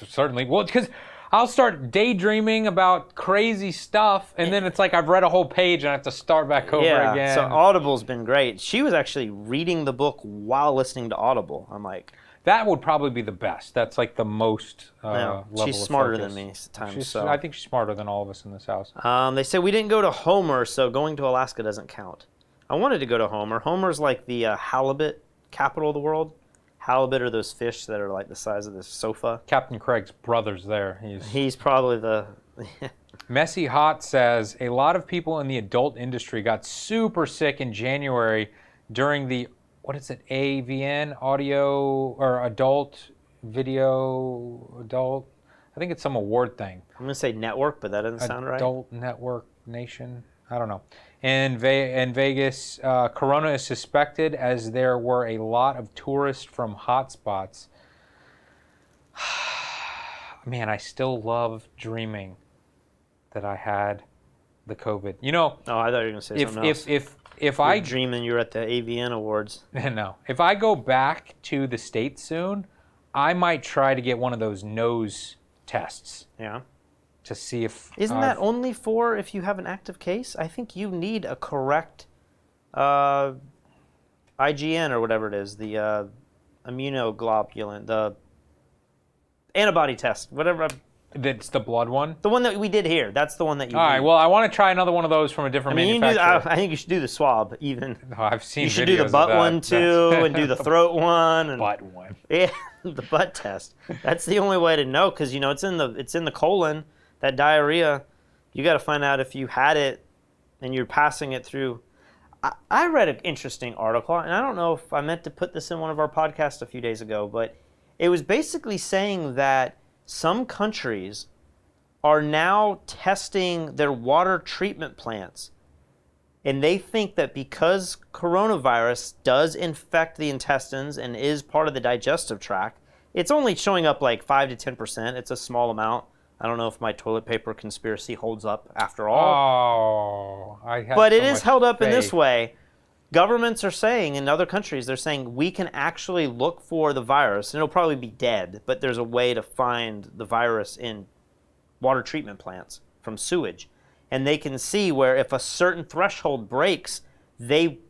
Certainly. Well, because I'll start daydreaming about crazy stuff, and then it's like I've read a whole page and I have to start back over again. So Audible's been great. She was actually reading the book while listening to Audible. I'm like... That would probably be the best. That's the most level she's of smarter focus. than me at times. I think she's smarter than all of us in this house. They say we didn't go to Homer, so going to Alaska doesn't count. I wanted to go to Homer. Homer's like the halibut capital of the world. Halibut are those fish that are the size of this sofa. Captain Craig's brother's there. He's probably the... Messy Hot says, a lot of people in the adult industry got super sick in January during the, what is it, AVN, audio, or adult, video, adult? I think it's some award thing. I'm going to say network, but that doesn't sound right. Adult Network Nation? I don't know. In Vegas, Corona is suspected as there were a lot of tourists from hotspots. Man, I still love dreaming that I had the COVID. Oh, I thought you were going to say something else. If You're I dreaming you're at the AVN Awards. No. If I go back to the States soon, I might try to get one of those nose tests. Yeah. To see if... Isn't that only for if you have an active case? I think you need a correct IgN or whatever it is, the immunoglobulin, the antibody test, whatever. That's the blood one? The one that we did here. That's the one that you All need. well, I want to try another one of those from a different manufacturer. I think you should do the swab, even. No, I've seen You should videos do the butt of that. one, too, and do the throat one. And, butt one. Yeah, the butt test. That's the only way to know, because, it's in the colon, that diarrhea. You got to find out if you had it and you're passing it through. I read an interesting article, and I don't know if I meant to put this in one of our podcasts a few days ago, but it was basically saying that some countries are now testing their water treatment plants. And they think that because coronavirus does infect the intestines and is part of the digestive tract, it's only showing up 5 to 10%. It's a small amount. I don't know if my toilet paper conspiracy holds up after all. But it is held up in this way. Governments are saying, in other countries, they're saying we can actually look for the virus, and it'll probably be dead, but there's a way to find the virus in water treatment plants from sewage. And they can see where if a certain threshold breaks, they,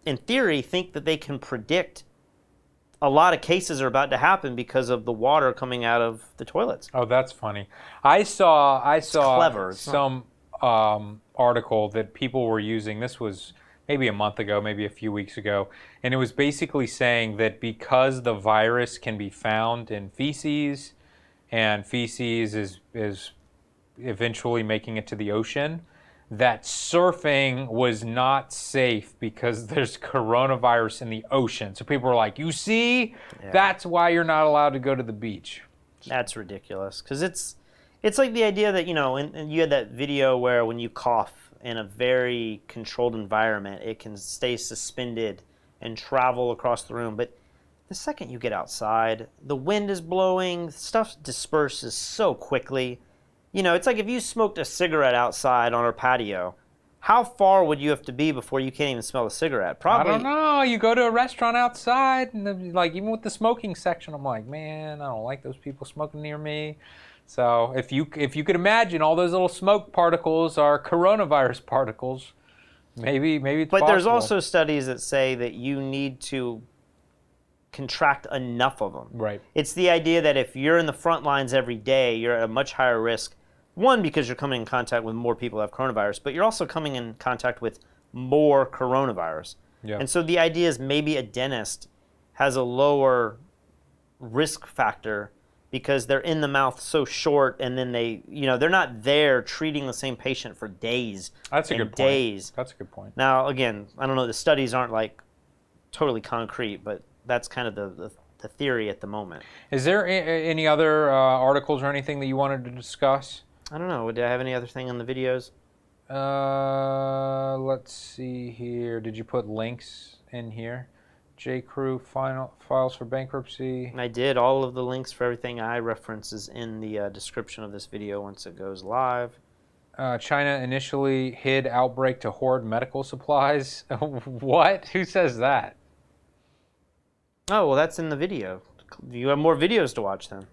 in theory, think that they can predict a lot of cases are about to happen because of the water coming out of the toilets. Oh, that's funny. I saw clever. some article that people were using. This was maybe a month ago, maybe a few weeks ago, and it was basically saying that because the virus can be found in feces, and feces is eventually making it to the ocean, that surfing was not safe because there's coronavirus in the ocean. So people were like, you see, that's why you're not allowed to go to the beach. That's ridiculous. Because it's like the idea that, and you had that video where when you cough in a very controlled environment, it can stay suspended and travel across the room. But the second you get outside, the wind is blowing, stuff disperses so quickly. It's like if you smoked a cigarette outside on our patio, how far would you have to be before you can't even smell the cigarette? Probably. I don't know. You go to a restaurant outside, and even with the smoking section, I'm like, man, I don't like those people smoking near me. So if you could imagine, all those little smoke particles are coronavirus particles. Maybe it's But there's possible. also studies that say that you need to contract enough of them. Right. It's the idea that if you're in the front lines every day, you're at a much higher risk. One, because you're coming in contact with more people who have coronavirus, but you're also coming in contact with more coronavirus. Yeah. And so the idea is maybe a dentist has a lower risk factor because they're in the mouth so short, and then they're not there treating the same patient for days. That's a and good point. days. That's a good point. Now, again, I don't know, the studies aren't like totally concrete, but that's kind of the theory at the moment. Is there any other articles or anything that you wanted to discuss? I don't know. Did I have any other thing on the videos? Let's see here. Did you put links in here? J. Crew files for bankruptcy. I did. All of the links for everything I reference is in the description of this video once it goes live. China initially hid outbreak to hoard medical supplies. What? Who says that? Oh, well, that's in the video. You have more videos to watch then.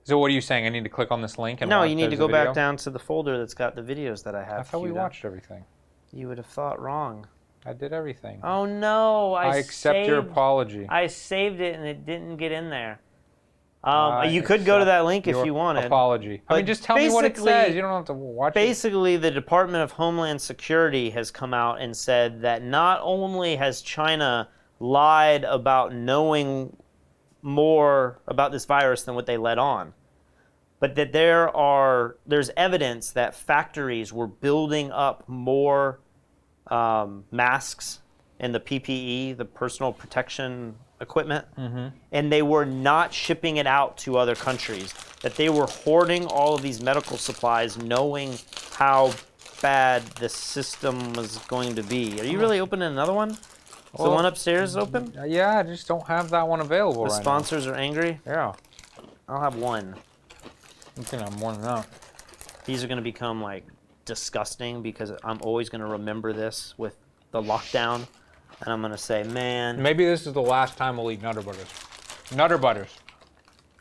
So what are you saying? I need to click on this link and No, watch you need to go video? back down to the folder that's got the videos that I have. I thought we queued up. watched everything. You would have thought wrong. I did everything. Oh no! I accept your apology. I saved it and it didn't get in there. You could go to that link if you wanted. Apology. I mean, just tell me what it says. You don't have to watch it. Basically, the Department of Homeland Security has come out and said that not only has China lied about knowing more about this virus than what they let on, but that there's evidence that factories were building up more masks and the PPE, the personal protection equipment, and they were not shipping it out to other countries, that they were hoarding all of these medical supplies knowing how bad the system was going to be. Are you really opening another one? Is the one upstairs open? Yeah, I just don't have that one available The right now. sponsors are angry? Yeah. I'll have one. I think I'm more than that. These are going to become like disgusting because I'm always going to remember this with the lockdown, and I'm going to say, man. Maybe this is the last time we'll eat Nutter Butters. Nutter Butters.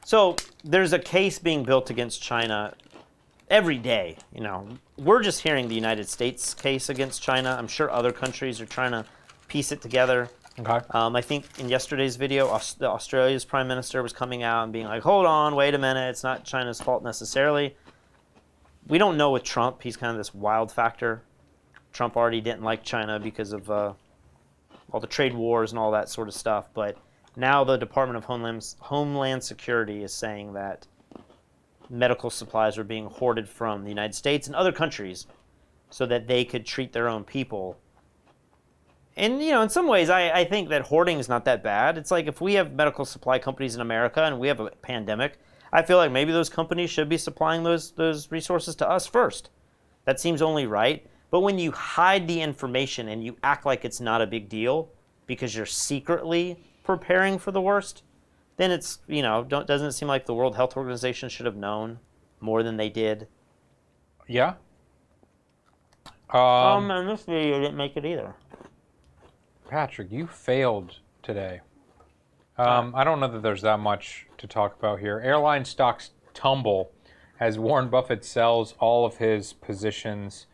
So there's a case being built against China every day. We're just hearing the United States case against China. I'm sure other countries are trying to piece it together. Okay. I think in yesterday's video, Australia's prime minister was coming out and being like, hold on, wait a minute, it's not China's fault necessarily. We don't know with Trump. He's kind of this wild factor. Trump already didn't like China because of all the trade wars and all that sort of stuff. But now the Department of Homeland Security is saying that medical supplies are being hoarded from the United States and other countries so that they could treat their own people. And, in some ways, I think that hoarding is not that bad. It's like if we have medical supply companies in America and we have a pandemic, I feel like maybe those companies should be supplying those resources to us first. That seems only right. But when you hide the information and you act like it's not a big deal because you're secretly preparing for the worst, then it's, doesn't it seem like the World Health Organization should have known more than they did? Yeah. And this video didn't make it either. Patrick, you failed today. I don't know that there's that much to talk about here. Airline stocks tumble as Warren Buffett sells all of his positions.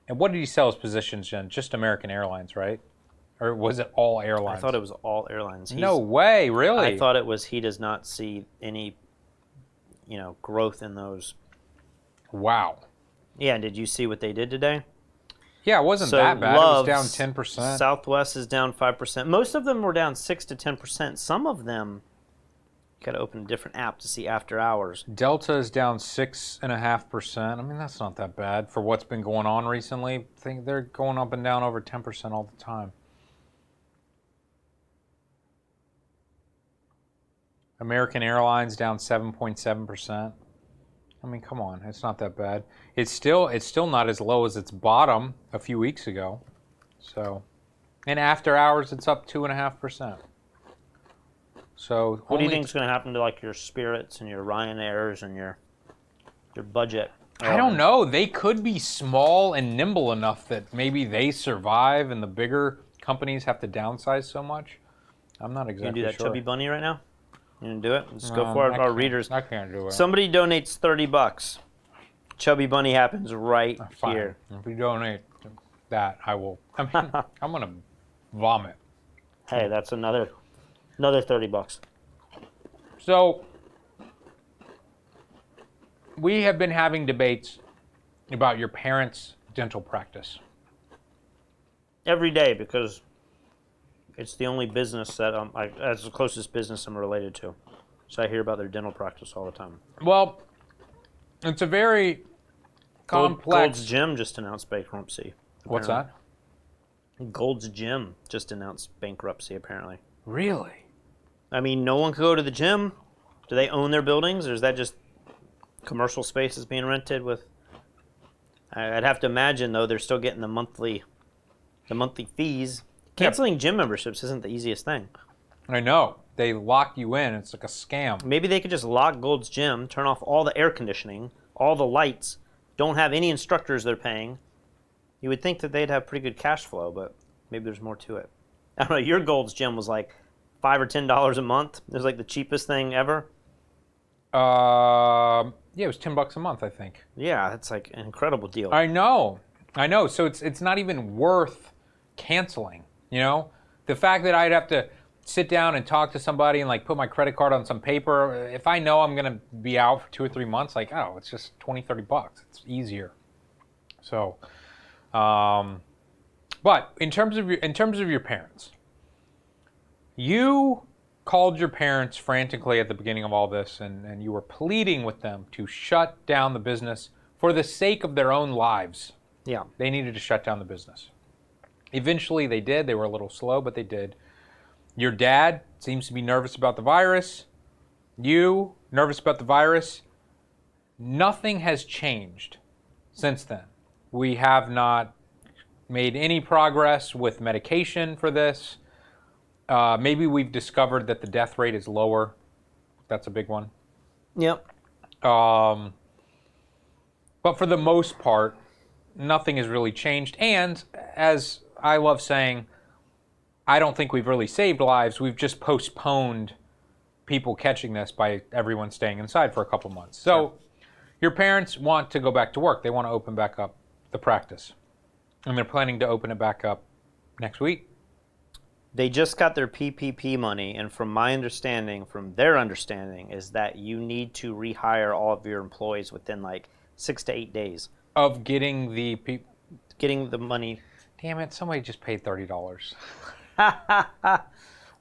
And what did he sell his positions in? Just American Airlines, right? Or was it all airlines? I thought it was all airlines. No way, really? I thought it was he does not see any, growth in those. Wow. Yeah, and did you see what they did today? Yeah, it wasn't that bad. Love's, it was down 10%. Southwest is down 5%. Most of them were down 6 to 10%. Some of them, you got to open a different app to see after hours. Delta is down 6.5%. I mean, that's not that bad for what's been going on recently. I think they're going up and down over 10% all the time. American Airlines down 7.7%. I mean, come on, it's not that bad. It's still not as low as its bottom a few weeks ago. So, and after hours, it's up 2.5%. So, what do you think is going to happen to like your Spirits and your Ryanairs and your budget? I don't know. They could be small and nimble enough that maybe they survive, and the bigger companies have to downsize so much. I'm not exactly sure. You do that sure. Chubby Bunny right now? You gonna do it? Let's go for it. Our readers. I can't do it. Somebody donates $30. Chubby Bunny happens right Fine. here. If we donate that, I will. I mean, I'm gonna vomit. Hey, that's another $30. So we have been having debates about your parents' dental practice Every day, because it's the only business that that's the closest business I'm related to. So I hear about their dental practice all the time. Well, it's a very complex. Gold's Gym just announced bankruptcy. What's that? Gold's Gym just announced bankruptcy, apparently. Really? I mean, no one could go to the gym. Do they own their buildings, or is that just commercial spaces being rented with? I'd have to imagine, though, they're still getting the monthly fees. Canceling gym memberships isn't the easiest thing. I know. They lock you in. It's like a scam. Maybe they could just lock Gold's Gym, turn off all the air conditioning, all the lights, don't have any instructors they're paying. You would think that they'd have pretty good cash flow, but maybe there's more to it. I don't know. Your Gold's Gym was like $5 or $10 a month. It was like the cheapest thing ever. Yeah, it was $10 a month, I think. Yeah, that's like an incredible deal. I know. So it's not even worth canceling. You know, the fact that I'd have to sit down and talk to somebody and like put my credit card on some paper. If I know I'm gonna be out for 2 or 3 months, like, oh, it's just $20-$30. It's easier. So, but in terms of your parents, you called your parents frantically at the beginning of all this, and you were pleading with them to shut down the business for the sake of their own lives. Yeah. They needed to shut down the business. Eventually they did. They were a little slow, but they did. Your dad seems to be nervous about the virus. You, nervous about the virus. Nothing has changed since then. We have not made any progress with medication for this. Maybe we've discovered that the death rate is lower. That's a big one. Yep. But for the most part, nothing has really changed. And as I love saying, I don't think we've really saved lives. We've just postponed people catching this by everyone staying inside for a couple months. So your parents want to go back to work. They want to open back up the practice. And they're planning to open it back up next week. They just got their PPP money, and from their understanding, is that you need to rehire all of your employees within like 6 to 8 days. Of getting the money. Damn it, somebody just paid $30.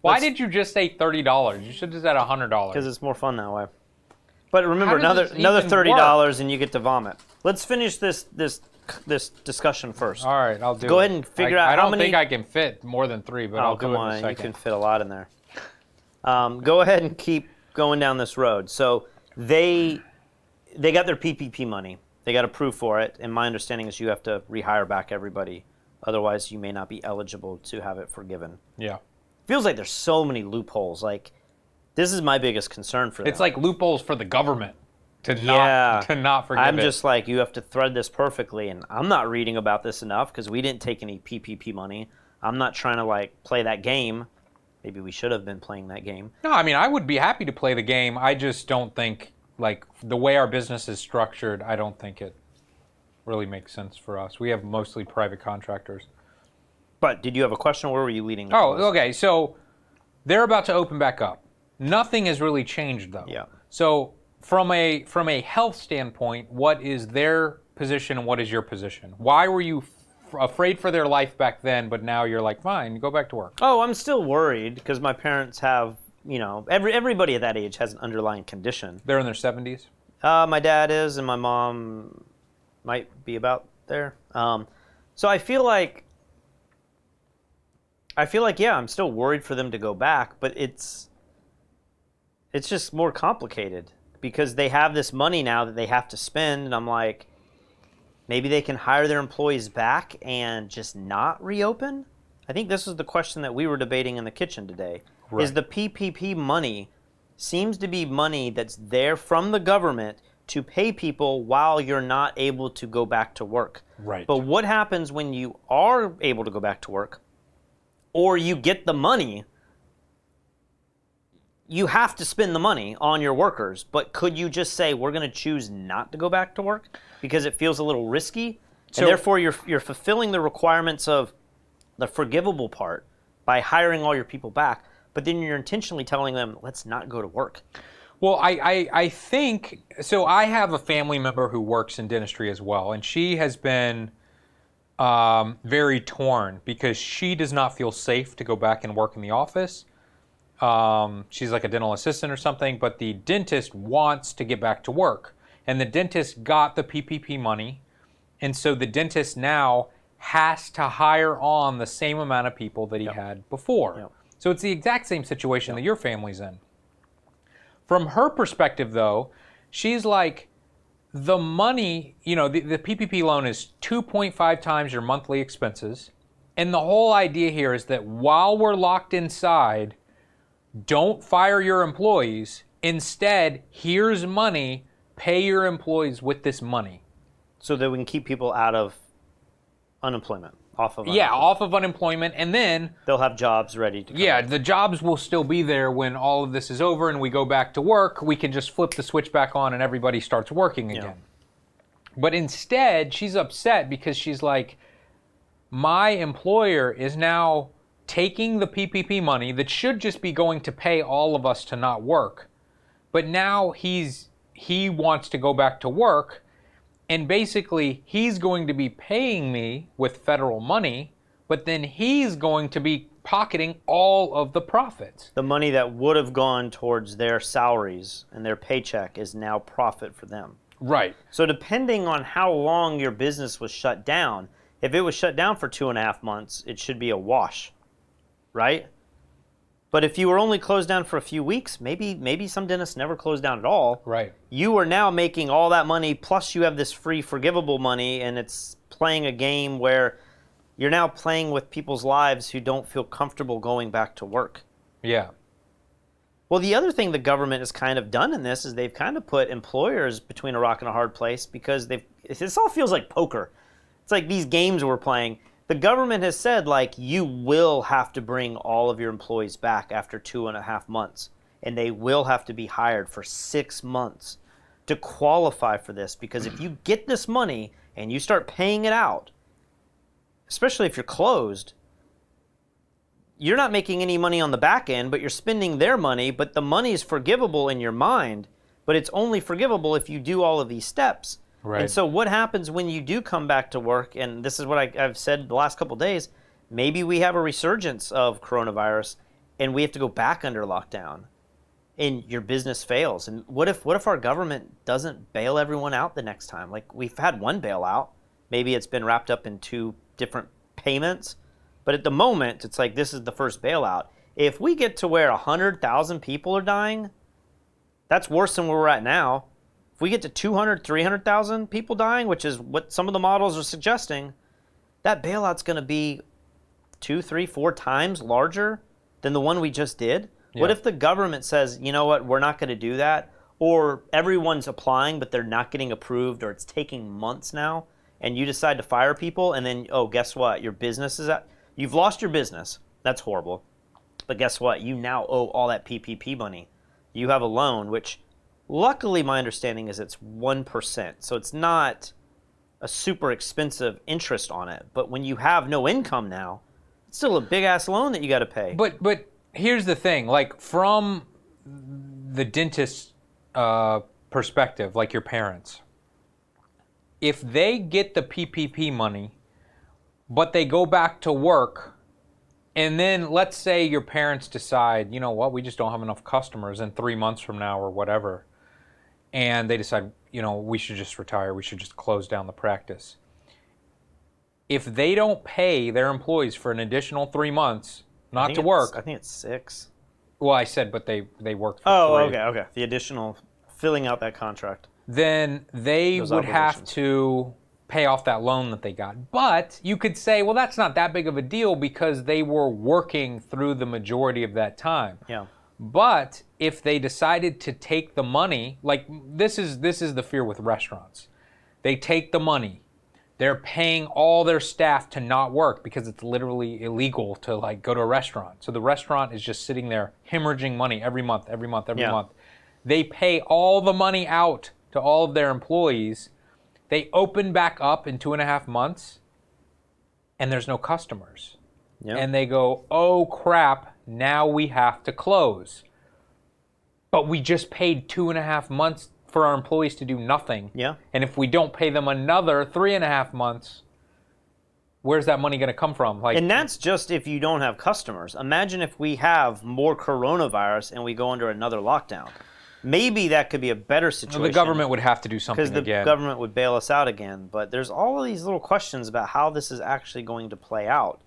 Why did you just say $30? You should have said $100. Because it's more fun that way. But remember, another even $30 and you get to vomit. Let's finish this discussion first. All right, I'll do it. Go ahead and figure out how many. I don't think I can fit more than 3, but I'll do it in a second. You can fit a lot in there. Go ahead and keep going down this road. So they got their PPP money. They got approved for it, and my understanding is you have to rehire back everybody. Otherwise, you may not be eligible to have it forgiven. Yeah. Feels like there's so many loopholes. Like, this is my biggest concern for them. It's like loopholes for the government to not forgive I'm it. just like, you have to thread this perfectly, and I'm not reading about this enough because we didn't take any PPP money. I'm not trying to like play that game. Maybe we should have been playing that game. No, I mean, I would be happy to play the game. I just don't think, like, the way our business is structured, I don't think it really makes sense for us. We have mostly private contractors. But did you have a question? Where were you leading? Oh, okay. So they're about to open back up. Nothing has really changed, though. Yeah. So from a health standpoint, what is their position and what is your position? Why were you afraid for their life back then, but now you're like, fine, go back to work? Oh, I'm still worried because my parents have, everybody at that age has an underlying condition. They're in their 70s? My dad is, and my mom might be about there. So I feel like, yeah, I'm still worried for them to go back, but It's just more complicated because they have this money now that they have to spend, and I'm like, maybe they can hire their employees back and just not reopen? I think this was the question that we were debating in the kitchen today. Right. Is the PPP money seems to be money that's there from the government to pay people while you're not able to go back to work. Right. But what happens when you are able to go back to work or you get the money? You have to spend the money on your workers, but could you just say we're going to choose not to go back to work because it feels a little risky? So, and therefore you're fulfilling the requirements of the forgivable part by hiring all your people back, but then you're intentionally telling them, let's not go to work. Well, I think, so I have a family member who works in dentistry as well, and she has been very torn because she does not feel safe to go back and work in the office. She's like a dental assistant or something, but the dentist wants to get back to work. And the dentist got the PPP money, and so the dentist now has to hire on the same amount of people that he had before. So it's the exact same situation that your family's in. From her perspective, though, she's like, the money, the PPP loan is 2.5 times your monthly expenses. And the whole idea here is that while we're locked inside, don't fire your employees. Instead, here's money, pay your employees with this money. So that we can keep people out of unemployment, off of unemployment, and then they'll have jobs ready to come. Yeah, the jobs will still be there when all of this is over and we go back to work. We can just flip the switch back on and everybody starts working again. But instead, she's upset because she's like, my employer is now taking the PPP money that should just be going to pay all of us to not work, but now he wants to go back to work. And basically, he's going to be paying me with federal money, but then he's going to be pocketing all of the profits. The money that would have gone towards their salaries and their paycheck is now profit for them. Right. So depending on how long your business was shut down, if it was shut down for 2.5 months, it should be a wash, right? But if you were only closed down for a few weeks, maybe some dentists never closed down at all. Right. You are now making all that money, plus you have this free forgivable money, and it's playing a game where you're now playing with people's lives who don't feel comfortable going back to work. Yeah. Well, the other thing the government has kind of done in this is they've kind of put employers between a rock and a hard place because this all feels like poker. It's like these games we're playing. The government has said, like, you will have to bring all of your employees back after 2.5 months, and they will have to be hired for 6 months to qualify for this, because if you get this money and you start paying it out, especially if you're closed, you're not making any money on the back end, but you're spending their money, but the money is forgivable in your mind, but it's only forgivable if you do all of these steps. Right. And so what happens when you do come back to work, and this is what I've said the last couple of days, maybe we have a resurgence of coronavirus and we have to go back under lockdown and your business fails. And what if our government doesn't bail everyone out the next time? Like, we've had one bailout. Maybe it's been wrapped up in 2 different payments. But at the moment, it's like this is the first bailout. If we get to where 100,000 people are dying, that's worse than where we're at now. If we get to 200, 300,000 people dying, which is what some of the models are suggesting, that bailout's going to be 2, 3, 4 times larger than the one we just did. Yeah. What if the government says, you know what, we're not going to do that, or everyone's applying but they're not getting approved, or it's taking months now, and you decide to fire people, and then, oh, guess what, your business is you've lost your business. That's horrible. But guess what, you now owe all that PPP money. You have a loan, which luckily, my understanding is it's 1%, so it's not a super expensive interest on it. But when you have no income now, it's still a big-ass loan that you got to pay. But here's the thing, like, from the dentist's perspective, like your parents, if they get the PPP money, but they go back to work, and then let's say your parents decide, you know what, we just don't have enough customers in 3 months from now or whatever, and they decide, we should just retire, we should just close down the practice. If they don't pay their employees for an additional 3 months not to work, I think it's 6. Well, I said, but they worked for Oh, free. okay. The additional filling out that contract. Then they Those would have obligations. to pay off that loan that they got. But you could say, well, that's not that big of a deal because they were working through the majority of that time. Yeah. But if they decided to take the money, like this is the fear with restaurants. They take the money. They're paying all their staff to not work because it's literally illegal to like go to a restaurant. So the restaurant is just sitting there hemorrhaging money every month. They pay all the money out to all of their employees. They open back up in 2.5 months and there's no customers. Yep. And they go, oh crap, now we have to close. But we just paid 2.5 months for our employees to do nothing. Yeah. And if we don't pay them another 3.5 months, where's that money going to come from? Like, And that's just if you don't have customers. Imagine if we have more coronavirus and we go under another lockdown. Maybe that could be a better situation. the government would have to do something because the again. government would bail us out again. But there's all of these little questions about how this is actually going to play out.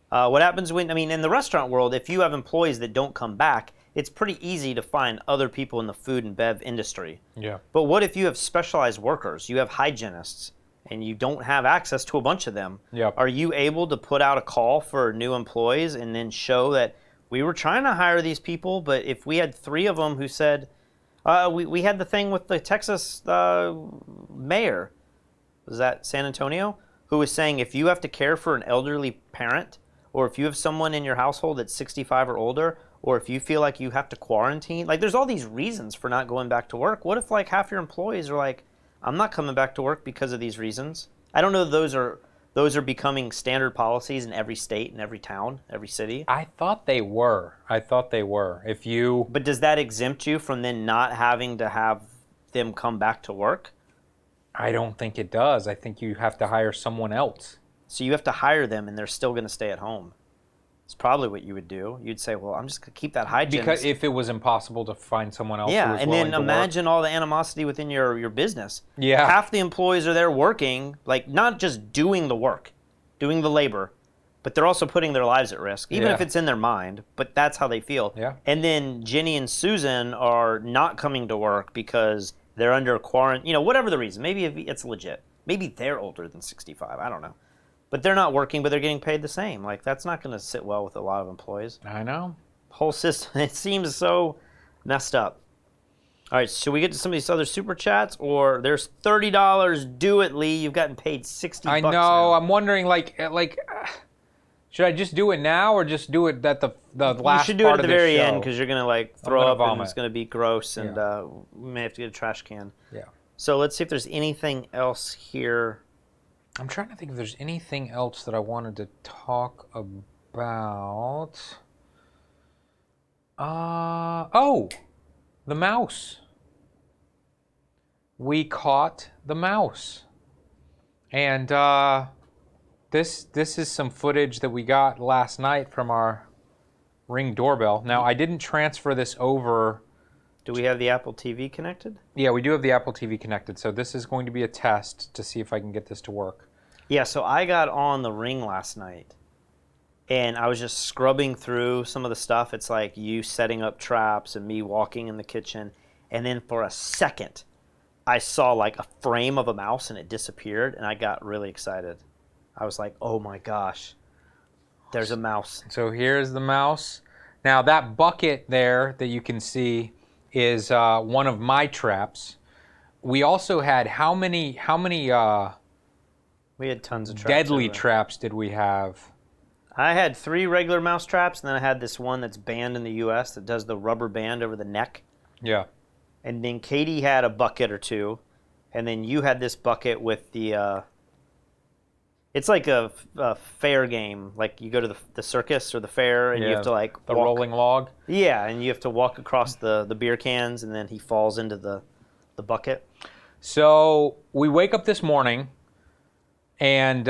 What happens when, in the restaurant world, if you have employees that don't come back, it's pretty easy to find other people in the food and bev industry. Yeah. But what if you have specialized workers, you have hygienists, and you don't have access to a bunch of them? Yep. Are you able to put out a call for new employees and then show that we were trying to hire these people, but if we had 3 of them who said, we had the thing with the Texas mayor, was that San Antonio, who was saying if you have to care for an elderly parent, or if you have someone in your household that's 65 or older, or if you feel like you have to quarantine, like there's all these reasons for not going back to work. What if like half your employees are like, I'm not coming back to work because of these reasons? I don't know if those are becoming standard policies in every state, in every town, every city. I thought they were. If you... But does that exempt you from then not having to have them come back to work? I don't think it does. I think you have to hire someone else. So you have to hire them and they're still going to stay at home. It's probably what you would do. You'd say, well, I'm just going to keep that hygienist. Because if it was impossible to find someone else who Yeah, was and willing then to imagine all the animosity within your business. Yeah. Half the employees are there working, like not just doing the work, doing the labor, but they're also putting their lives at risk, even if it's in their mind, but that's how they feel. Yeah. And then Jenny and Susan are not coming to work because they're under quarantine, whatever the reason. Maybe it's legit. Maybe they're older than 65. I don't know. But they're not working, but they're getting paid the same. Like, that's not going to sit well with a lot of employees. I know. Whole system, it seems so messed up. All right, should we get to some of these other super chats? Or there's $30. Do it, Lee. You've gotten paid $60 I know. now. I'm wondering, should I just do it now or just do it at the last part You should do it at the very show? end because you're going to, throw gonna up and vomit. it's going to be gross. And we may have to get a trash can. Yeah. So let's see if there's anything else here. I'm trying to think if there's anything else that I wanted to talk about. The mouse. We caught the mouse. And this is some footage that we got last night from our Ring doorbell. Now, I didn't transfer this over. Do we have the Apple TV connected? Yeah, we do have the Apple TV connected, so this is going to be a test to see if I can get this to work. Yeah, so I got on the Ring last night, and I was just scrubbing through some of the stuff. It's like you setting up traps and me walking in the kitchen, and then for a second, I saw like a frame of a mouse, and it disappeared, and I got really excited. I was like, oh my gosh, there's a mouse. So here's the mouse. Now, that bucket there that you can see is one of my traps. We also had how many we had tons of traps. deadly traps did we have? I had 3 regular mouse traps, and then I had this one that's banned in the U.S. that does the rubber band over the neck. Yeah. And then Katie had a bucket or 2, and then you had this bucket with the it's like a fair game. Like you go to the circus or the fair, and you have to the rolling log. Yeah, and you have to walk across the beer cans, and then he falls into the bucket. So we wake up this morning, and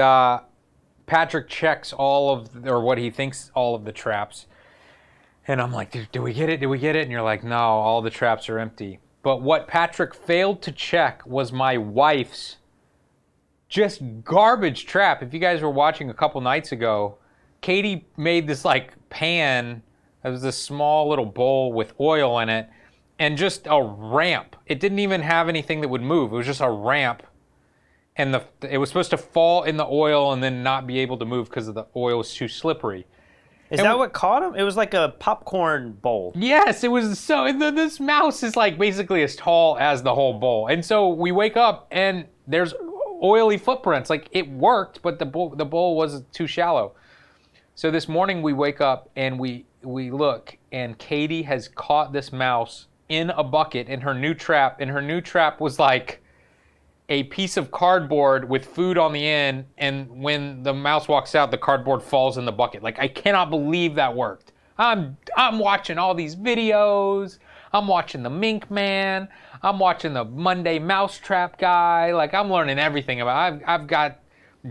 Patrick checks or what he thinks all of the traps. And I'm like, did we get it? Did we get it? And you're like, no, all the traps are empty. But what Patrick failed to check was my wife's just garbage trap. If you guys were watching a couple nights ago, Katie made this like pan, It was this small little bowl with oil in it and just a ramp. It didn't even have anything that would move. It was just a ramp. And it was supposed to fall in the oil and then not be able to move because the oil was too slippery. Is that what caught him? It was like a popcorn bowl. Yes, it was. So this mouse is like basically as tall as the whole bowl. And so we wake up and there's oily footprints. Like it worked, but the bowl was too shallow. So this morning we wake up and we look, and Katie has caught this mouse in a bucket in her new trap. And her new trap was like a piece of cardboard with food on the end, and when the mouse walks out, the cardboard falls in the bucket. Like, I cannot believe that worked. I'm watching all these videos. I'm watching the Mink Man. I'm watching the Monday Mousetrap guy. Like, I'm learning everything about. I've got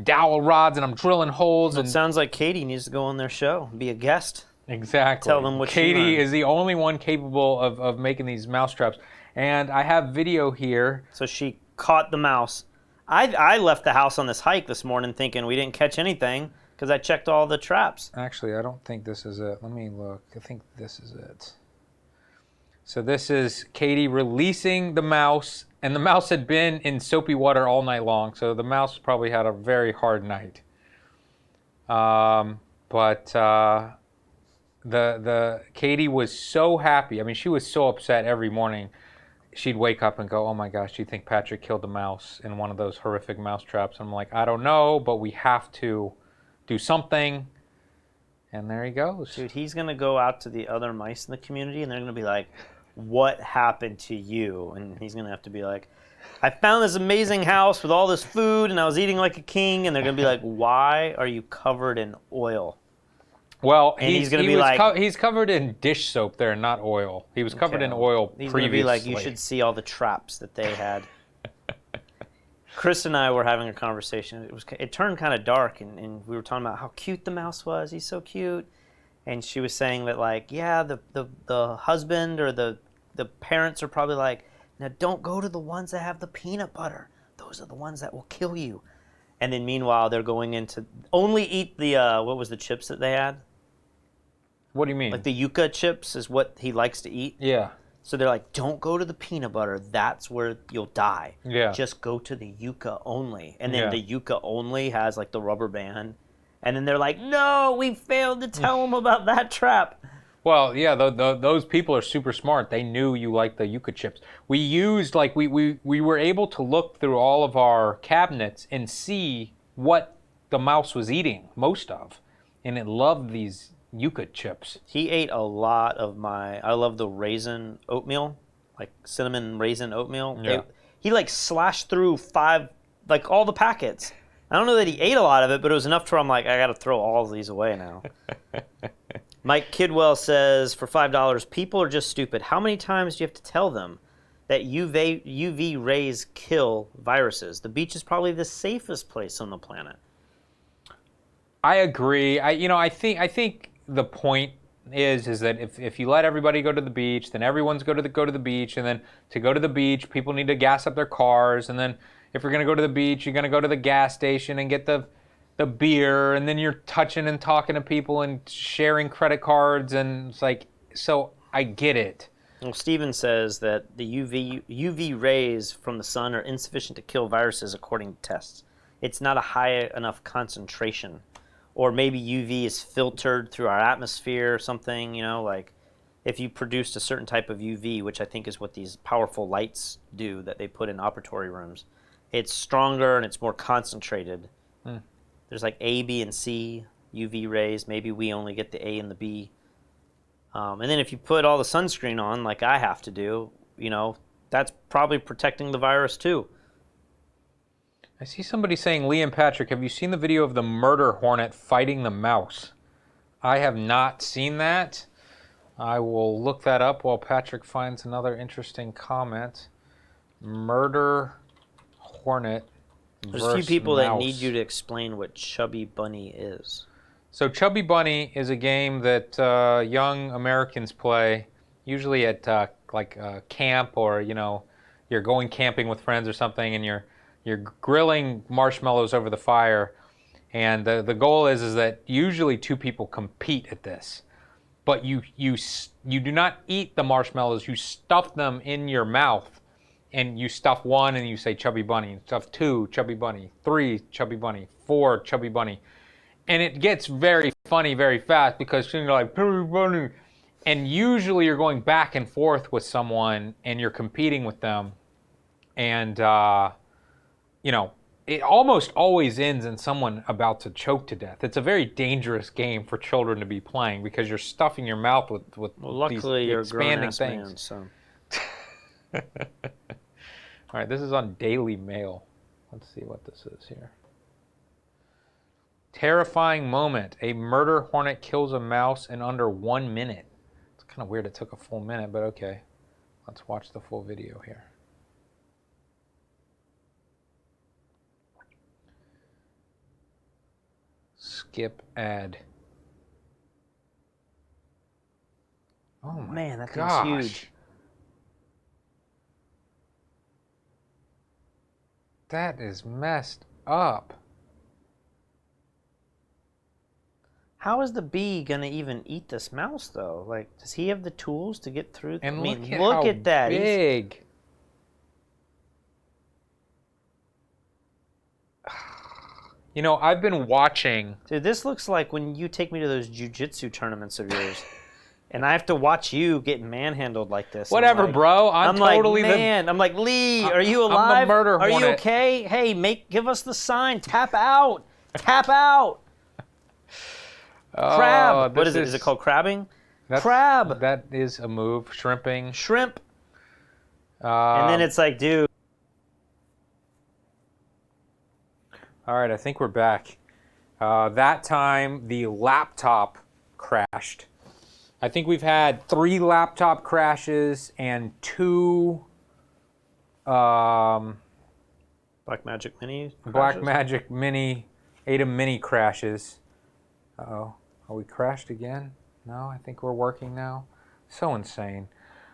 dowel rods and I'm drilling holes. It sounds like Katie needs to go on their show, be a guest. Exactly. Tell them what Katie is the only one capable of making these mousetraps. And I have video here. So she caught the mouse. I left the house on this hike this morning thinking we didn't catch anything because I checked all the traps. Actually, I don't think this is it. Let me look. I think this is it. So this is Katie releasing the mouse, and the mouse had been in soapy water all night long, so the mouse probably had a very hard night. The Katie was so happy. I mean, she was so upset every morning. She'd wake up and go, oh my gosh, do you think Patrick killed the mouse in one of those horrific mouse traps? I'm like, I don't know, but we have to do something. And there he goes. Dude, he's going to go out to the other mice in the community, and they're going to be like, what happened to you? And he's going to have to be like, I found this amazing house with all this food, and I was eating like a king. And they're going to be like, why are you covered in oil? Well, and he's going to be like, he's covered in dish soap there, not oil. He was covered in oil he's previously. He's going to be like, you should see all the traps that they had. Chris and I were having a conversation. It turned kind of dark, and we were talking about how cute the mouse was. He's so cute. And she was saying that, like, yeah, the husband or the parents are probably like, now don't go to the ones that have the peanut butter. Those are the ones that will kill you. And then meanwhile, they're going into only eat the what was the chips that they had? What do you mean? Like the yucca chips is what he likes to eat. Yeah. So they're like, don't go to the peanut butter. That's where you'll die. Yeah. Just go to the yucca only. And then the yucca only has like the rubber band. And then they're like, no, we failed to tell them about that trap. Well, yeah, those people are super smart. They knew you liked the yucca chips. We used, like, we were able to look through all of our cabinets and see what the mouse was eating most of. And it loved these yucca chips. He ate a lot of I love the raisin oatmeal, like cinnamon raisin oatmeal. Yeah. He like slashed through 5, like all the packets. I don't know that he ate a lot of it, but it was enough to where I'm like, I got to throw all of these away now. Mike Kidwell says, for $5, people are just stupid. How many times do you have to tell them that UV rays kill viruses? The beach is probably the safest place on the planet. I agree. I think the point is that if you let everybody go to the beach, then everyone's go to the beach, and then to go to the beach, people need to gas up their cars, and then if you're going to go to the beach, you're going to go to the gas station and get the beer, and then you're touching and talking to people and sharing credit cards, and it's like, so I get it. Well, Steven says that the UV rays from the sun are insufficient to kill viruses according to tests. It's not a high enough concentration. Or maybe UV is filtered through our atmosphere or something, like if you produced a certain type of UV, which I think is what these powerful lights do that they put in operatory rooms, it's stronger and it's more concentrated. There's like A, B, and C UV rays. Maybe we only get the A and the B. And then if you put all the sunscreen on, like I have to do, that's probably protecting the virus too. I see somebody saying, Liam Patrick, have you seen the video of the murder hornet fighting the mouse? I have not seen that. I will look that up while Patrick finds another interesting comment. Murder hornet There's a few people that need you to explain what Chubby Bunny is. So Chubby Bunny is a game that young Americans play, usually at camp, or you're going camping with friends or something, and you're grilling marshmallows over the fire, and the goal is that usually 2 people compete at this. but you do not eat the marshmallows. You stuff them in your mouth, and you stuff one, and you say Chubby Bunny. Stuff 2, Chubby Bunny. 3, Chubby Bunny. 4, Chubby Bunny. And it gets very funny very fast because you're like, Chubby Bunny. And usually you're going back and forth with someone, and you're competing with them. And, it almost always ends in someone about to choke to death. It's a very dangerous game for children to be playing because you're stuffing your mouth with luckily these you're expanding a things. man, so. All right, this is on Daily Mail. Let's see what this is here. Terrifying moment. A murder hornet kills a mouse in under 1 minute. It's kind of weird it took a full minute, but okay. Let's watch the full video here. Skip ad. Oh my Man, that gosh. thing's huge. That is messed up. How is the bee gonna even eat this mouse though? Like, does he have the tools to get through? And I mean, look at that. Big. You know, I've been watching. Dude, this looks like when you take me to those jiu-jitsu tournaments of yours, and I have to watch you get manhandled like this. Whatever, like, bro. I'm totally like, man. I'm like, Lee, are you I'm alive? the murder Are you hornet. okay? Hey, give us the sign. Tap out. Tap out. Crab. What is it? Is it called crabbing? Crab. That is a move. Shrimping. Shrimp. And then it's like, dude. All right, I think we're back. That time, the laptop crashed. I think we've had 3 laptop crashes and 2 Blackmagic Mini crashes? Blackmagic Mini, ATEM Mini crashes. Uh-oh. Are we crashed again? No, I think we're working now. So insane.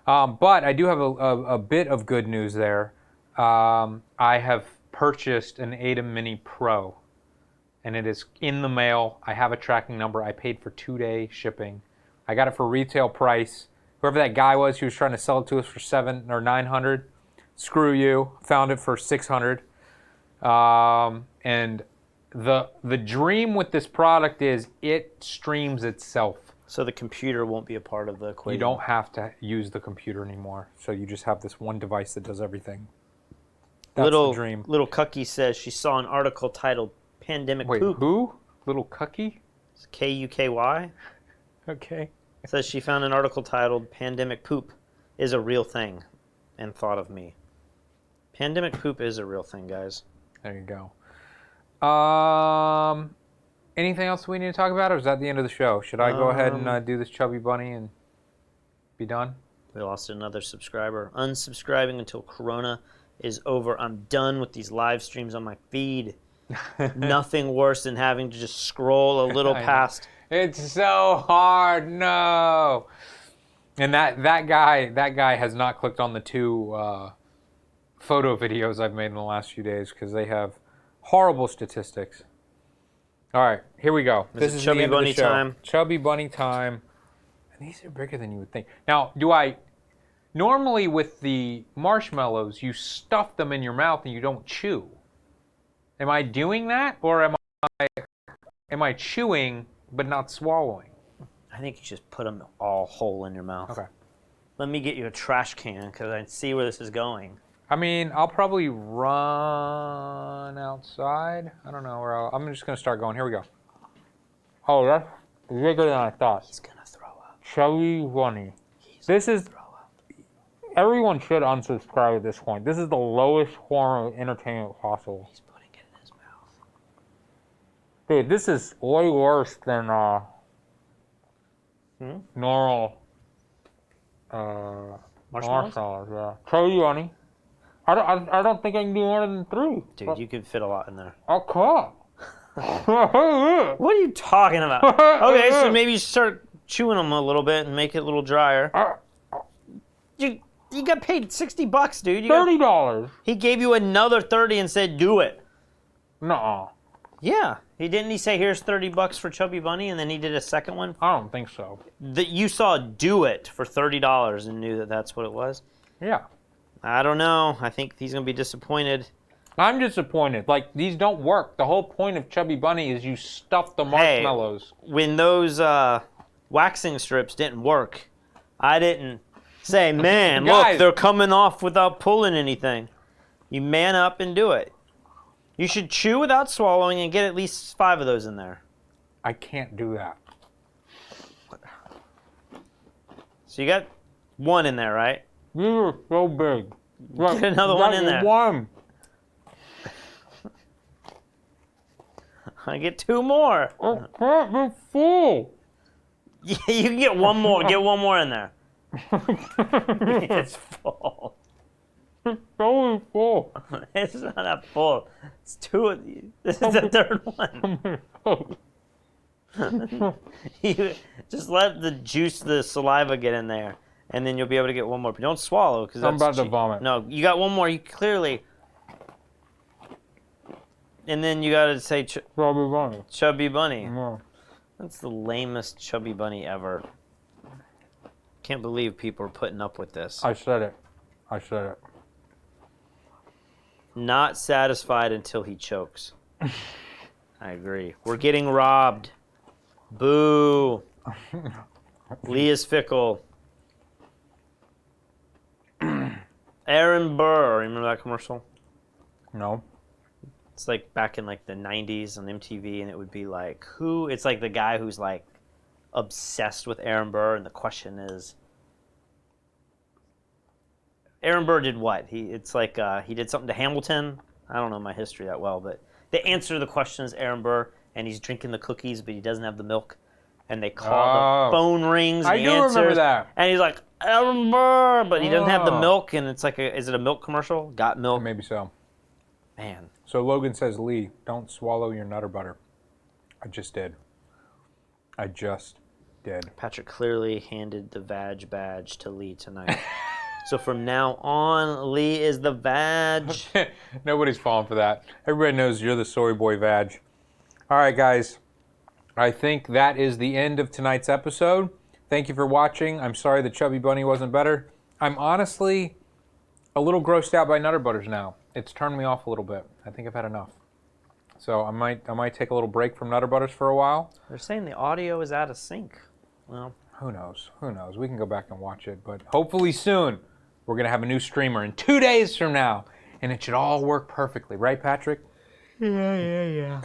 But I do have a bit of good news there. I have purchased an ATEM Mini Pro, and it is in the mail. I have a tracking number. I paid for 2-day shipping. I got it for retail price. Whoever that guy was who was trying to sell it to us for $700 or $900, screw you. Found it for $600. And the dream with this product is it streams itself. So the computer won't be a part of the equation. You don't have to use the computer anymore. So you just have this one device that does everything. That's the dream. Little Cucky says she saw an article titled Pandemic Wait, Poop. who? Little Cucky? It's Kuky. Okay. Says she found an article titled Pandemic Poop is a real thing and thought of me. Pandemic poop is a real thing, guys. There you go. Anything else we need to talk about, or is that the end of the show? Should I go ahead and do this Chubby Bunny and be done? We lost another subscriber. Unsubscribing until Corona is over. I'm done with these live streams on my feed. Nothing worse than having to just scroll a little past. It's so hard. No. And that guy has not clicked on the 2 photo videos I've made in the last few days because they have horrible statistics. All right, here we go. This is Chubby the end Bunny of the show. time. Chubby Bunny time. And these are bigger than you would think. Now, normally with the marshmallows, you stuff them in your mouth and you don't chew. Am I doing that, or am I chewing but not swallowing? I think you just put them all whole in your mouth. Okay. Let me get you a trash can because I see where this is going. I mean, I'll probably run outside. I don't know where I'm just going to start going. Here we go. Oh, that's bigger than I thought. He's going to throw up. Chubby Bunny. This is... Everyone should unsubscribe at this point. This is the lowest form of entertainment possible. He's putting it in his mouth. Dude, this is way worse than normal marshmallows. Yeah. Chubby Bunny. I don't think I can do more than 3. Dude, you could fit a lot in there. Okay. What are you talking about? Okay, so maybe you start chewing them a little bit and make it a little drier. You got paid $60, dude. $30. He gave you another 30 and said, do it. No. Yeah. Didn't he say, here's $30 for Chubby Bunny, and then he did a second one? I don't think so. That you saw Do It for $30 and knew that that's what it was? Yeah. I don't know. I think he's going to be disappointed. I'm disappointed. Like, these don't work. The whole point of Chubby Bunny is you stuff the marshmallows. Hey, when those waxing strips didn't work, I didn't say, man, look, they're coming off without pulling anything. You man up and do it. You should chew without swallowing and get at least 5 of those in there. I can't do that. So you got 1 in there, right? These are so big. Get another one in there. One. I get 2 more. I can't be full. Yeah, you can get 1 more. Get 1 more in there. It's full. It's totally full. It's not that full. It's 2 of these. This is the 3rd one. You just let the juice, the saliva get in there, and then you'll be able to get 1 more. But don't swallow, because I'm about to vomit. No, you got 1 more. You clearly. And then you got to say Chubby Bunny. Chubby Bunny. Yeah. That's the lamest Chubby Bunny ever. Can't believe people are putting up with this. I said it. I said it. Not satisfied until he chokes. I agree. We're getting robbed. Boo. Lee is fickle. Aaron Burr. Remember that commercial? No. It's like back in like the 90s on MTV, and it would be like, who? It's like the guy who's like obsessed with Aaron Burr, and the question is, Aaron Burr did what? It's like he did something to Hamilton. I don't know my history that well, but the answer to the question is Aaron Burr, and he's drinking the cookies, but he doesn't have the milk. And they call, the phone rings, and I he do answers, remember that. and he's like, Aaron Burr, but he doesn't have the milk, and it's like, is it a milk commercial? Got milk? Maybe so. Man. So Logan says, Lee, don't swallow your Nutter Butter. I just did. I just did. Patrick clearly handed the vag badge to Lee tonight. So from now on, Lee is the vag. Nobody's falling for that. Everybody knows you're the sorry boy vag. All right, guys. I think that is the end of tonight's episode. Thank you for watching. I'm sorry the Chubby Bunny wasn't better. I'm honestly a little grossed out by Nutter Butters now. It's turned me off a little bit. I think I've had enough. So I might take a little break from Nutter Butters for a while. They're saying the audio is out of sync. Well, who knows? Who knows? We can go back and watch it, but hopefully soon we're going to have a new streamer in 2 days from now, and it should all work perfectly. Right, Patrick? Yeah.